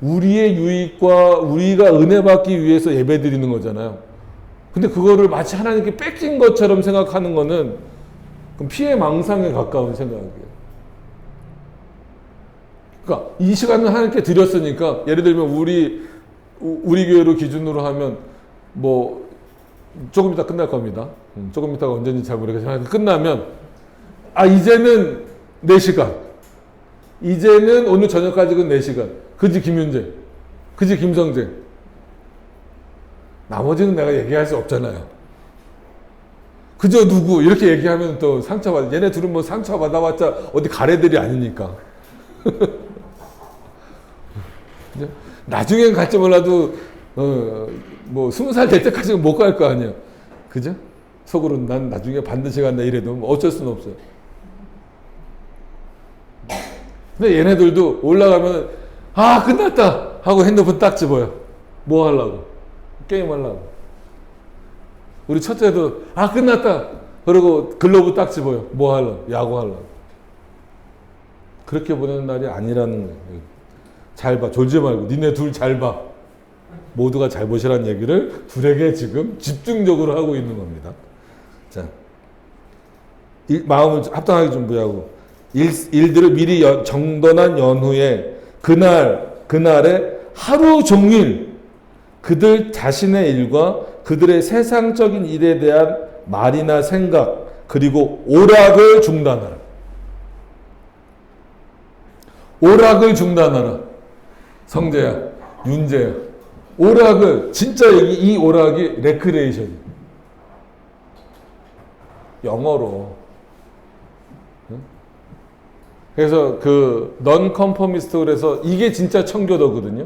우리의 유익과 우리가 은혜 받기 위해서 예배 드리는 거잖아요. 근데 그거를 마치 하나님께 뺏긴 것처럼 생각하는 거는 그럼 피해망상에 가까운 생각이에요. 그러니까 이 시간을 하나님께 드렸으니까, 예를 들면 우리 교회로 기준으로 하면 뭐 조금 이따 끝날 겁니다. 조금 이따가 언제인지 잘 모르겠지만 끝나면 이제는 4시간, 이제는 오늘 저녁까지는 4시간. 그지 김윤재, 그지 김성재. 나머지는 내가 얘기할 수 없잖아요. 그저 누구 이렇게 얘기하면 또 상처받아. 얘네 둘은 뭐 상처받아봤자 어디 가래들이 아니니까. 나중엔 갈지 몰라도 뭐 20살 될 때까지는 못 갈 거 아니야. 그죠? 속으로는 난 나중에 반드시 간다 이래도 뭐 어쩔 수는 없어요. 근데 얘네들도 올라가면 아 끝났다 하고 핸드폰 딱 집어요. 뭐 하려고? 게임 하려고. 우리 첫째도 아 끝났다 그러고 글러브 딱 집어요. 뭐 하려고? 야구 하려고. 그렇게 보내는 날이 아니라는 거예요. 잘 봐. 졸지 말고 니네 둘 잘 봐. 모두가 잘 보시라는 얘기를 둘에게 지금 집중적으로 하고 있는 겁니다. 자, 마음을 합당하게 준비하고 일들을 미리 정돈한 연후에 그날에 하루 종일 그들 자신의 일과 그들의 세상적인 일에 대한 말이나 생각 그리고 오락을 중단하라. 오락을 중단하라. 성재야, 윤재야. 오락을 진짜 여기 이 오락이 레크레이션. 영어로. 그래서 그 넌컨퍼미스트 그래서 이게 진짜 청교도거든요.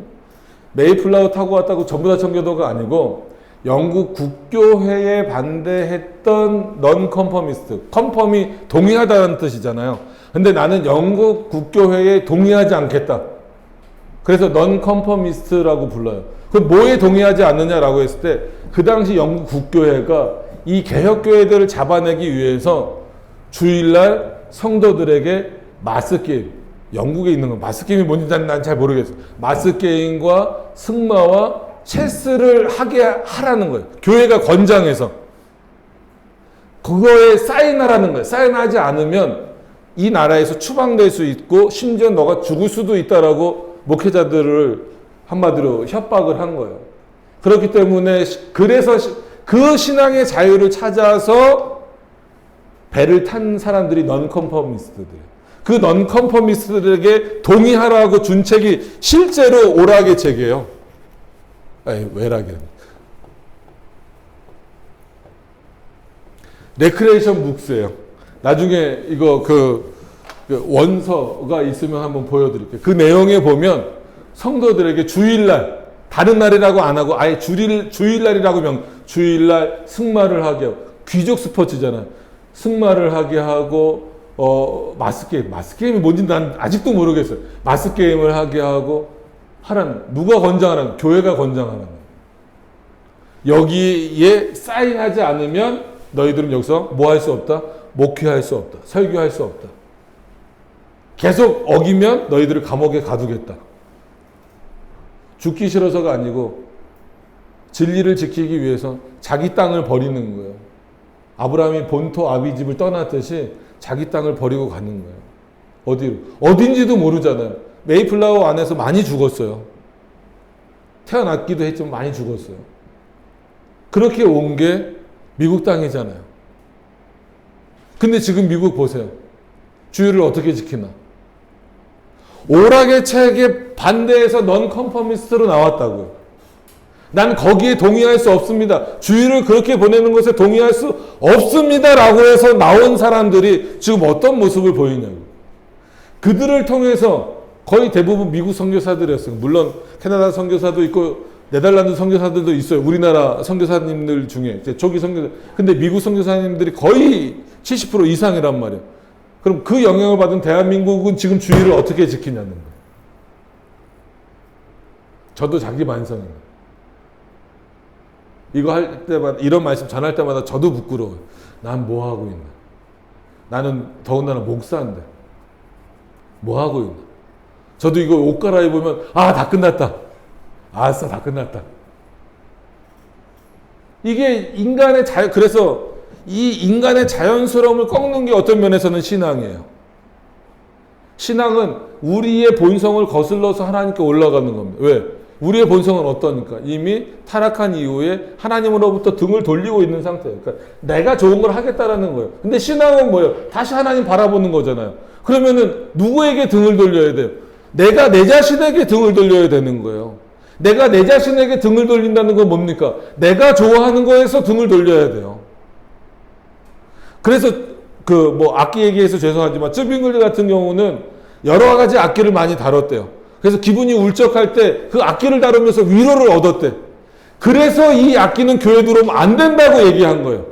메이플라워 타고 왔다고 전부 다 청교도가 아니고 영국 국교회에 반대했던 넌컨퍼미스트. 컨펌이 동의하다는 뜻이잖아요. 근데 나는 영국 국교회에 동의하지 않겠다. 그래서 넌컨퍼미스트라고 불러요. 그럼 뭐에 동의하지 않느냐라고 했을 때 그 당시 영국 국교회가 이 개혁교회들을 잡아내기 위해서 주일날 성도들에게 마스게임, 영국에 있는 건 마스게임이 뭔지 난 잘 모르겠어. 마스게임과 승마와 체스를 하게 하라는 거예요. 교회가 권장해서. 그거에 사인하라는 거예요. 사인하지 않으면 이 나라에서 추방될 수 있고 심지어 너가 죽을 수도 있다라고 목회자들을 한마디로 협박을 한 거예요. 그렇기 때문에 그래서 그 신앙의 자유를 찾아서 배를 탄 사람들이 넌컨퍼미스트들이에요. 그 넌컨퍼미스트들에게 동의하라고 준 책이 실제로 오락의 책이에요. 아니, 외락이에요. 레크레이션 북스예요. 나중에 이거 그 원서가 있으면 한번 보여드릴게요. 그 내용에 보면 성도들에게 주일날 다른 날이라고 안 하고 아예 주일날이라고 주일날 승마를 하게 하고 귀족 스포츠잖아요. 승마를 하게 하고 마스게임이 뭔지 난 아직도 모르겠어요. 마스게임을 하게 하고 하라는 누가 권장하라는 교회가 권장하라는 여기에 사인하지 않으면 너희들은 여기서 뭐 할 수 없다? 목회할 수 없다. 설교할 수 없다. 계속 어기면 너희들을 감옥에 가두겠다. 죽기 싫어서가 아니고 진리를 지키기 위해서 자기 땅을 버리는 거예요. 아브라함이 본토 아비집을 떠났듯이 자기 땅을 버리고 가는 거예요. 어디로? 어딘지도 모르잖아요. 메이플라워 안에서 많이 죽었어요. 태어났기도 했지만 많이 죽었어요. 그렇게 온 게 미국 땅이잖아요. 근데 지금 미국 보세요. 주의를 어떻게 지키나? 오락의 책에 반대해서 넌컨퍼미스트로 나왔다고요. 난 거기에 동의할 수 없습니다. 주의를 그렇게 보내는 것에 동의할 수 없습니다. 라고 해서 나온 사람들이 지금 어떤 모습을 보이냐고. 그들을 통해서 거의 대부분 미국 선교사들이었어요. 물론 캐나다 선교사도 있고 네덜란드 선교사들도 있어요. 우리나라 선교사님들 중에 초기 선교사. 근데 미국 선교사님들이 거의 70% 이상이란 말이에요. 그럼 그 영향을 받은 대한민국은 지금 주의를 어떻게 지키냐는 거예요. 저도 자기 반성입니다. 이거 할 때마다 이런 말씀 전할 때마다 저도 부끄러워요. 난 뭐 하고 있나? 나는 더군다나 목사인데 뭐 하고 있나? 저도 이거 옷 갈아입으면 다 끝났다. 아싸 다 끝났다. 이게 인간의 그래서 이 인간의 자연스러움을 꺾는 게 어떤 면에서는 신앙이에요. 신앙은 우리의 본성을 거슬러서 하나님께 올라가는 겁니다. 왜? 우리의 본성은 어떠니까? 이미 타락한 이후에 하나님으로부터 등을 돌리고 있는 상태예요. 그러니까 내가 좋은 걸 하겠다라는 거예요. 근데 신앙은 뭐예요? 다시 하나님 바라보는 거잖아요. 그러면은 누구에게 등을 돌려야 돼요? 내가 내 자신에게 등을 돌려야 되는 거예요. 내가 내 자신에게 등을 돌린다는 건 뭡니까? 내가 좋아하는 거에서 등을 돌려야 돼요. 그래서 악기 얘기해서 죄송하지만 쯔빙글 같은 경우는 여러 가지 악기를 많이 다뤘대요. 그래서 기분이 울적할 때 그 악기를 다루면서 위로를 얻었대. 그래서 이 악기는 교회 들어오면 안 된다고 얘기한 거예요.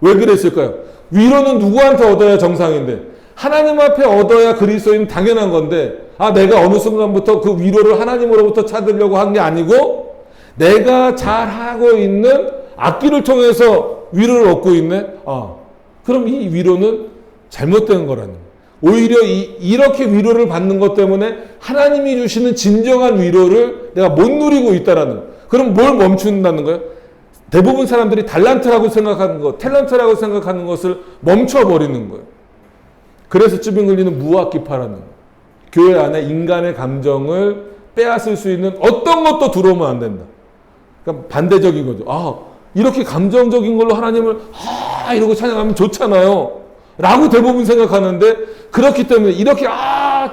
왜 그랬을까요? 위로는 누구한테 얻어야 정상인데 하나님 앞에 얻어야 그리스도인 당연한 건데 내가 어느 순간부터 그 위로를 하나님으로부터 찾으려고 한 게 아니고 내가 잘하고 있는 악기를 통해서 위로를 얻고 있네. 그럼 이 위로는 잘못된 거라는 거예요. 오히려 이렇게 위로를 받는 것 때문에 하나님이 주시는 진정한 위로를 내가 못 누리고 있다라는 거예요. 그럼 뭘 멈춘다는 거예요? 대부분 사람들이 달란트라고 생각하는 것, 탤런트라고 생각하는 것을 멈춰버리는 거예요. 그래서 쯔빙글리는 무악기파라는 거예요. 교회 안에 인간의 감정을 빼앗을 수 있는 어떤 것도 들어오면 안 된다. 그러니까 반대적인 거죠. 이렇게 감정적인 걸로 하나님을 이러고 찬양하면 좋잖아요. 라고 대부분 생각하는데 그렇기 때문에 이렇게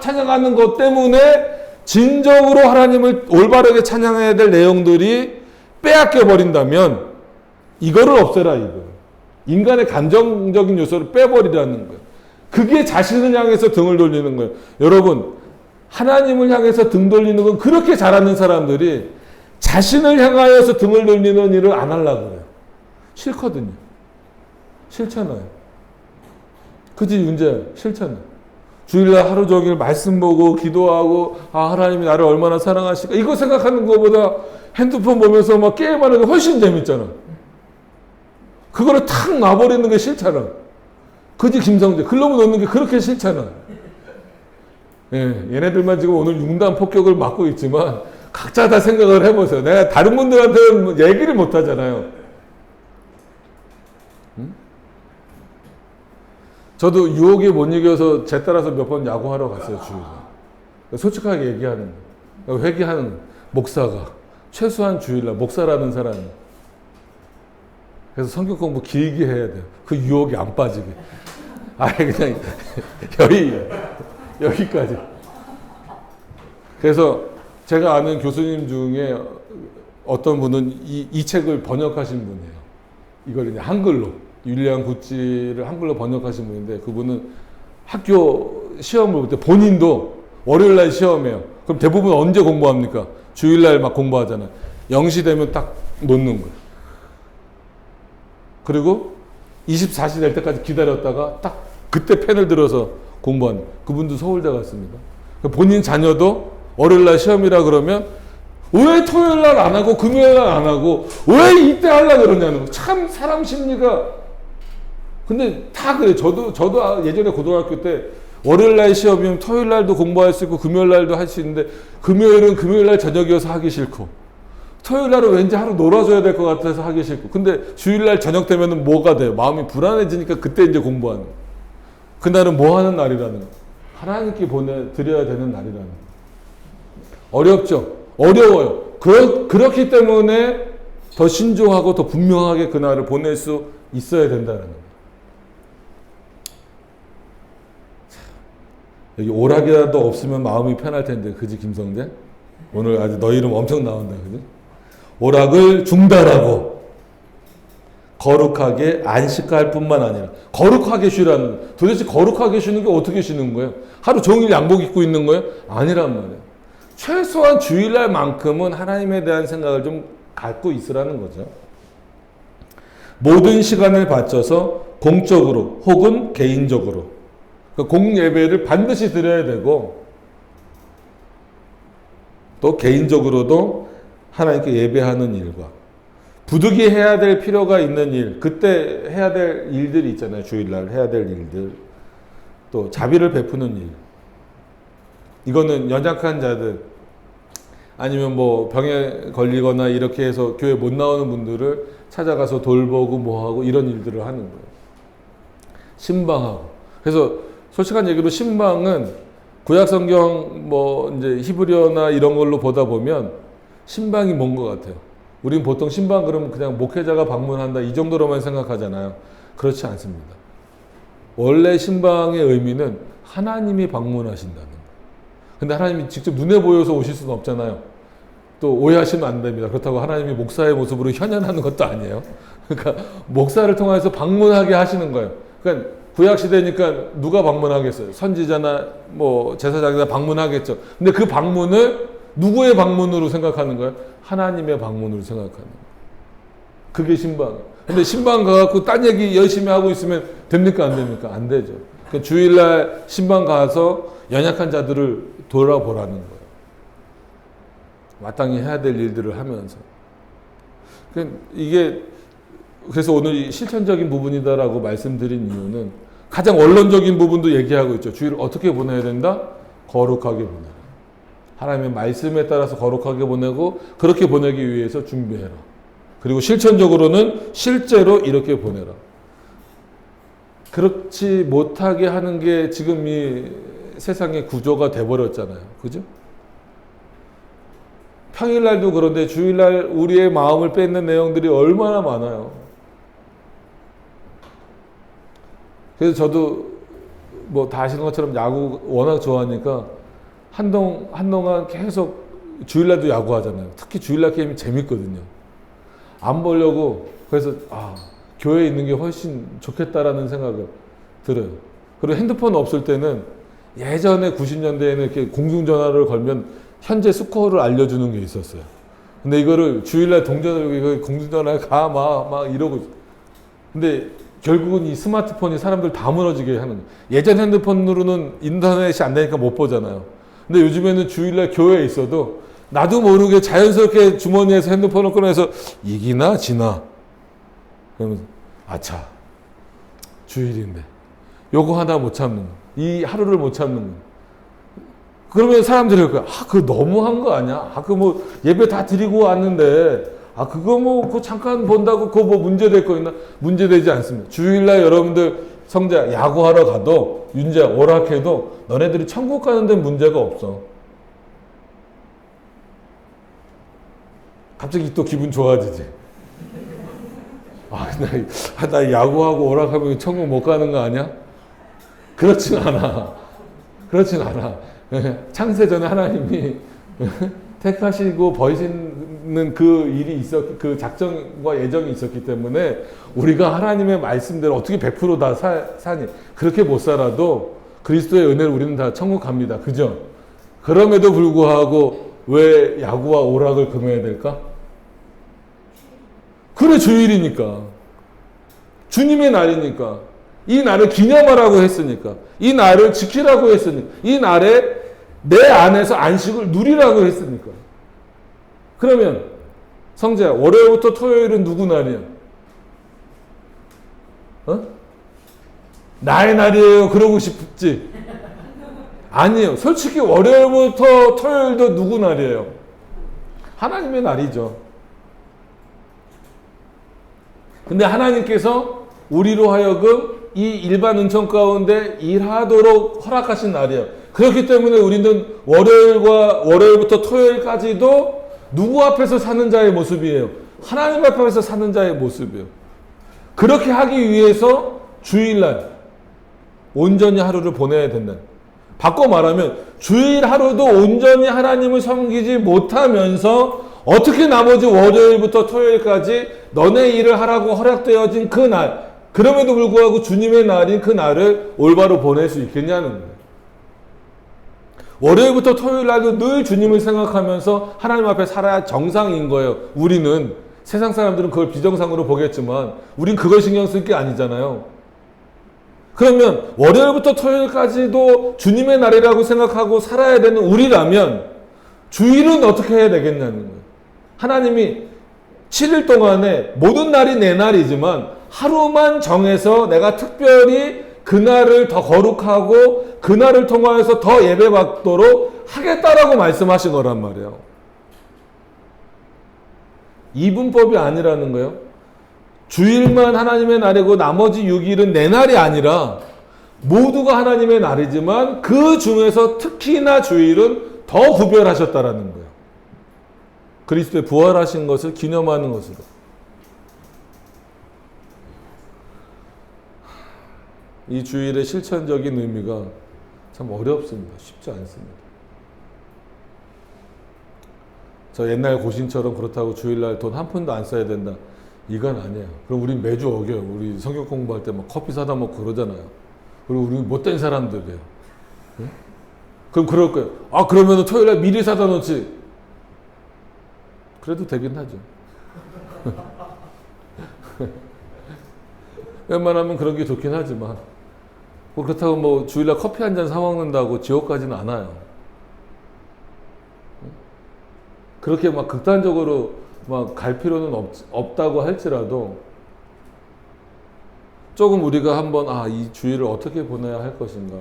찬양하는 것 때문에 진정으로 하나님을 올바르게 찬양해야 될 내용들이 빼앗겨 버린다면 이거를 없애라 이거. 인간의 감정적인 요소를 빼버리라는 거예요. 그게 자신을 향해서 등을 돌리는 거예요. 여러분 하나님을 향해서 등 돌리는 건 그렇게 잘하는 사람들이 자신을 향하여서 등을 돌리는 일을 안 하려고 그래요. 싫거든요. 싫잖아요. 그지 문제예요. 싫잖아요. 주일날 하루 종일 말씀 보고 기도하고 하나님이 나를 얼마나 사랑하실까 이거 생각하는 것보다 핸드폰 보면서 막 게임하는 게 훨씬 재밌잖아. 그거를 탁 놔버리는 게 싫잖아. 그지 김성재. 글러브 넣는 게 그렇게 싫잖아. 얘네들만 지금 오늘 융단 폭격을 맞고 있지만 각자 다 생각을 해보세요. 내가 다른 분들한테는 얘기를 못 하잖아요. 저도 유혹에 못 이겨서 제 따라서 몇 번 야구하러 갔어요, 주일에. 솔직하게 얘기하는 거예요. 회개하는 목사가 최소한 주일날 목사라는 사람이. 그래서 성경 공부 길게 해야 돼요. 그 유혹이 안 빠지게. 그냥 여기까지. 그래서 제가 아는 교수님 중에 어떤 분은 이 책을 번역하신 분이에요. 이걸 이제 한글로. 윌리엄 구찌를 한글로 번역하신 분인데 그분은 학교 시험을 볼 때 본인도 월요일날 시험해요. 그럼 대부분 언제 공부합니까? 주일날 막 공부하잖아요. 0시 되면 딱 놓는 거예요. 그리고 24시 될 때까지 기다렸다가 딱 그때 펜을 들어서 공부하는 그분도 서울대 갔습니다. 본인 자녀도 월요일날 시험이라 그러면 왜 토요일날 안 하고 금요일날 안 하고 왜 이때 하려고 그러냐는 거예요. 참 사람 심리가 근데 다 그래. 저도 예전에 고등학교 때 월요일날 시험이면 토요일날도 공부할 수 있고 금요일날도 할 수 있는데 금요일은 금요일날 저녁이어서 하기 싫고 토요일날은 왠지 하루 놀아줘야 될 것 같아서 하기 싫고 근데 주일날 저녁 되면은 뭐가 돼요? 마음이 불안해지니까 그때 이제 공부하는 거예요. 그날은 뭐 하는 날이라는 거예요? 하나님께 보내드려야 되는 날이라는 거예요. 어렵죠? 어려워요. 그렇기 때문에 더 신중하고 더 분명하게 그날을 보낼 수 있어야 된다는 거예요. 여기 오락이라도 없으면 마음이 편할 텐데, 그지 김성재? 오늘 아주 너 이름 엄청 나온다, 그지? 오락을 중단하고 거룩하게 안식할 뿐만 아니라 거룩하게 쉬라는, 도대체 거룩하게 쉬는 게 어떻게 쉬는 거예요? 하루 종일 양복 입고 있는 거예요? 아니란 말이에요. 최소한 주일날만큼은 하나님에 대한 생각을 좀 갖고 있으라는 거죠. 모든 시간을 바쳐서 공적으로 혹은 개인적으로 공예배를 반드시 드려야 되고 또 개인적으로도 하나님께 예배하는 일과 부득이 해야 될 필요가 있는 일, 그때 해야 될 일들이 있잖아요. 주일날 해야 될 일들, 또 자비를 베푸는 일, 이거는 연약한 자들 아니면 뭐 병에 걸리거나 이렇게 해서 교회 못 나오는 분들을 찾아가서 돌보고 뭐하고 이런 일들을 하는 거예요. 신방하고. 그래서 솔직한 얘기로 신방은 구약성경 뭐 이제 히브리어나 이런 걸로 보다 보면 신방이 뭔 것 같아요. 우린 보통 신방 그러면 그냥 목회자가 방문한다 이 정도로만 생각하잖아요. 그렇지 않습니다. 원래 신방의 의미는 하나님이 방문하신다는 거예요. 근데 하나님이 직접 눈에 보여서 오실 수는 없잖아요. 또 오해하시면 안 됩니다. 그렇다고 하나님이 목사의 모습으로 현현하는 것도 아니에요. 그러니까 목사를 통해서 방문하게 하시는 거예요. 그러니까 구약 시대니까 누가 방문하겠어요? 선지자나 뭐 제사장이나 방문하겠죠. 근데 그 방문을 누구의 방문으로 생각하는 거예요? 하나님의 방문으로 생각하는 거예요. 그게 신방. 근데 신방 가갖고 딴 얘기 열심히 하고 있으면 됩니까? 안 됩니까? 안 되죠. 그러니까 주일날 신방 가서 연약한 자들을 돌아보라는 거예요. 마땅히 해야 될 일들을 하면서. 이게 그래서 오늘 실천적인 부분이다라고 말씀드린 이유는 가장 원론적인 부분도 얘기하고 있죠. 주일을 어떻게 보내야 된다? 거룩하게 보내라. 하나님의 말씀에 따라서 거룩하게 보내고 그렇게 보내기 위해서 준비해라. 그리고 실천적으로는 실제로 이렇게 보내라. 그렇지 못하게 하는 게 지금 이 세상의 구조가 돼버렸잖아요. 그죠? 평일날도 그런데 주일날 우리의 마음을 뺏는 내용들이 얼마나 많아요. 그래서 저도 뭐 다 아시는 것처럼 야구 워낙 좋아하니까 한동안 계속 주일날도 야구하잖아요. 특히 주일날 게임이 재밌거든요. 안 보려고 그래서 교회에 있는 게 훨씬 좋겠다라는 생각을 들어요. 그리고 핸드폰 없을 때는 예전에 90년대에는 이렇게 공중전화를 걸면 현재 스코어를 알려주는 게 있었어요. 근데 이거를 주일날 동전을 공중전화에 막 이러고. 근데 결국은 이 스마트폰이 사람들 다 무너지게 하는 거예요. 예전 핸드폰으로는 인터넷이 안 되니까 못 보잖아요. 근데 요즘에는 주일날 교회에 있어도 나도 모르게 자연스럽게 주머니에서 핸드폰을 꺼내서 이기나 지나 그러면서 아차 주일인데 요거 하나 못 참는 거. 이 하루를 못 참는 거. 그러면 사람들이 그럴 거야. 그거 너무한 거 아니야? 그거 뭐 예배 다 드리고 왔는데 그거 뭐 그거 잠깐 본다고 그거 뭐 문제될 거 있나? 문제되지 않습니다. 주일날 여러분들 성자 야구하러 가도 윤재 오락해도 너네들이 천국 가는 데는 문제가 없어. 갑자기 또 기분 좋아지지. 나 야구하고 오락하면 천국 못 가는 거 아니야? 그렇진 않아. 그렇진 않아. 창세전에 하나님이 택하시고 버리시는 그 일이 그 작정과 예정이 있었기 때문에 우리가 하나님의 말씀대로 어떻게 100% 다 사니? 그렇게 못 살아도 그리스도의 은혜를 우리는 다 천국 갑니다. 그죠? 그럼에도 불구하고 왜 야구와 오락을 금해야 될까? 그래, 주일이니까. 주님의 날이니까. 이 날을 기념하라고 했으니까. 이 날을 지키라고 했으니까. 이 날에 내 안에서 안식을 누리라고 했으니까. 그러면 성재야, 월요일부터 토요일은 누구 날이야? 나의 날이에요. 그러고 싶지? 아니에요. 솔직히 월요일부터 토요일도 누구 날이에요? 하나님의 날이죠. 근데 하나님께서 우리로 하여금 이 일반 은총 가운데 일하도록 허락하신 날이에요. 그렇기 때문에 우리는 월요일부터 토요일까지도 누구 앞에서 사는 자의 모습이에요? 하나님 앞에서 사는 자의 모습이에요. 그렇게 하기 위해서 주일날 온전히 하루를 보내야 된다. 바꿔 말하면 주일 하루도 온전히 하나님을 섬기지 못하면서 어떻게 나머지 월요일부터 토요일까지 너네 일을 하라고 허락되어진 그 날, 그럼에도 불구하고 주님의 날인 그 날을 올바로 보낼 수 있겠냐는 거예요. 월요일부터 토요일 날도 늘 주님을 생각하면서 하나님 앞에 살아야 정상인 거예요. 우리는 세상 사람들은 그걸 비정상으로 보겠지만 우린 그걸 신경 쓸 게 아니잖아요. 그러면 월요일부터 토요일까지도 주님의 날이라고 생각하고 살아야 되는 우리라면 주일은 어떻게 해야 되겠냐는 거예요. 하나님이 7일 동안에 모든 날이 내 날이지만 하루만 정해서 내가 특별히 그날을 더 거룩하고 그날을 통하여서 더 예배받도록 하겠다라고 말씀하신 거란 말이에요. 이분법이 아니라는 거예요. 주일만 하나님의 날이고 나머지 6일은 내 날이 아니라 모두가 하나님의 날이지만 그 중에서 특히나 주일은 더 구별하셨다라는 거예요. 그리스도의 부활하신 것을 기념하는 것으로. 이 주일의 실천적인 의미가 참 어렵습니다. 쉽지 않습니다. 저 옛날 고신처럼 그렇다고 주일날 돈 한 푼도 안 써야 된다. 이건 아니에요. 그럼 우리 매주 어겨요. 우리 성경 공부할 때 막 커피 사다 먹고 그러잖아요. 그리고 우리 못된 사람들이에요. 응? 그럼 그럴 거예요. 아, 그러면 토요일날 미리 사다 놓지. 그래도 되긴 하죠. 웬만하면 그런 게 좋긴 하지만, 뭐 그렇다고 뭐 주일날 커피 한 잔 사 먹는다고 지옥 가지는 않아요. 그렇게 막 극단적으로 막 갈 필요는 없다고 할지라도 조금 우리가 한번 이 주일을 어떻게 보내야 할 것인가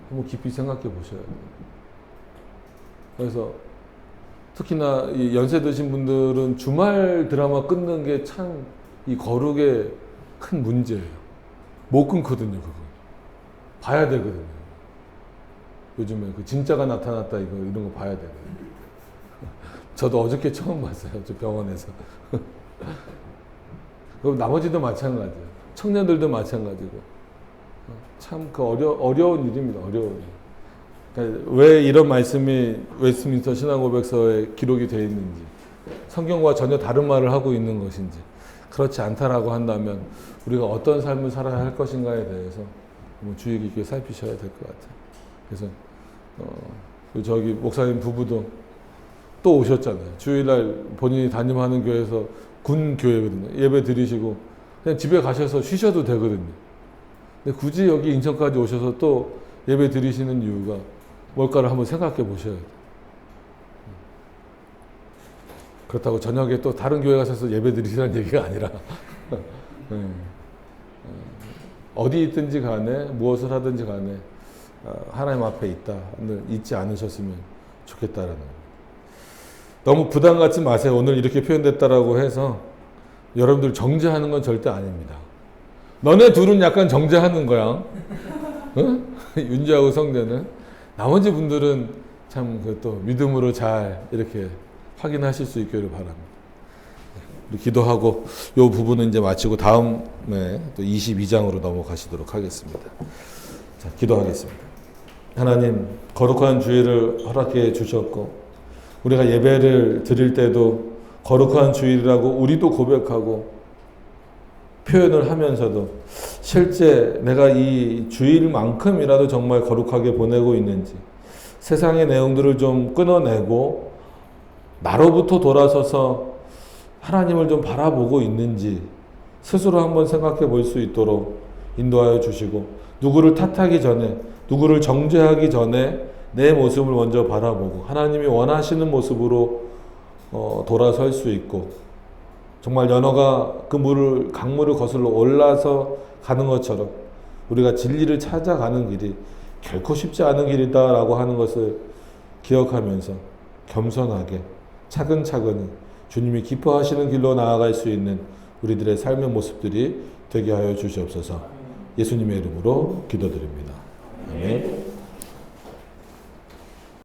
한번 깊이 생각해 보셔야 돼요. 그래서 특히나 이 연세 드신 분들은 주말 드라마 끊는 게 참 이 거룩의 큰 문제예요. 못 끊거든요, 그거. 봐야 되거든요. 요즘에 그 진짜가 나타났다 이런 거 봐야 되거든요. 저도 어저께 처음 봤어요. 저 병원에서. 그럼 나머지도 마찬가지예요. 청년들도 마찬가지고. 참 그 어려운 일입니다. 어려운 일. 그러니까 왜 이런 말씀이 웨스트민스터 신앙고백서에 기록이 되어 있는지, 성경과 전혀 다른 말을 하고 있는 것인지, 그렇지 않다라고 한다면 우리가 어떤 삶을 살아야 할 것인가에 대해서 주의 깊게 살피셔야 될 것 같아요. 그래서 저기 목사님 부부도 또 오셨잖아요. 주일날 본인이 담임하는 교회에서 군 교회거든요. 예배 드리시고 그냥 집에 가셔서 쉬셔도 되거든요. 근데 굳이 여기 인천까지 오셔서 또 예배 드리시는 이유가 뭘까를 한번 생각해 보셔야 돼요. 그렇다고 저녁에 또 다른 교회 가셔서 예배 드리시라는 얘기가 아니라 어디 있든지 간에 무엇을 하든지 간에 하나님 앞에 잊지 않으셨으면 좋겠다라는 거예요. 너무 부담 갖지 마세요. 오늘 이렇게 표현됐다라고 해서 여러분들 정죄하는 건 절대 아닙니다. 너네 둘은 약간 정죄하는 거야. 응? 윤지하고 성재는. 나머지 분들은 참 또 믿음으로 잘 이렇게 확인하실 수 있기를 바랍니다. 우리 기도하고 이 부분은 이제 마치고 다음에 또 22장으로 넘어가시도록 하겠습니다. 자, 기도하겠습니다. 하나님, 거룩한 주일을 허락해 주셨고 우리가 예배를 드릴 때도 거룩한 주일이라고 우리도 고백하고 표현을 하면서도 실제 내가 이 주일만큼이라도 정말 거룩하게 보내고 있는지 세상의 내용들을 좀 끊어내고 나로부터 돌아서서 하나님을 좀 바라보고 있는지 스스로 한번 생각해 볼 수 있도록 인도하여 주시고 누구를 탓하기 전에 누구를 정죄하기 전에 내 모습을 먼저 바라보고 하나님이 원하시는 모습으로 돌아설 수 있고 정말 연어가 그 강물을 거슬러 올라서 가는 것처럼 우리가 진리를 찾아가는 길이 결코 쉽지 않은 길이다라고 하는 것을 기억하면서 겸손하게 차근차근히 주님이 기뻐하시는 길로 나아갈 수 있는 우리들의 삶의 모습들이 되게 하여 주시옵소서. 예수님의 이름으로 기도드립니다. 아멘.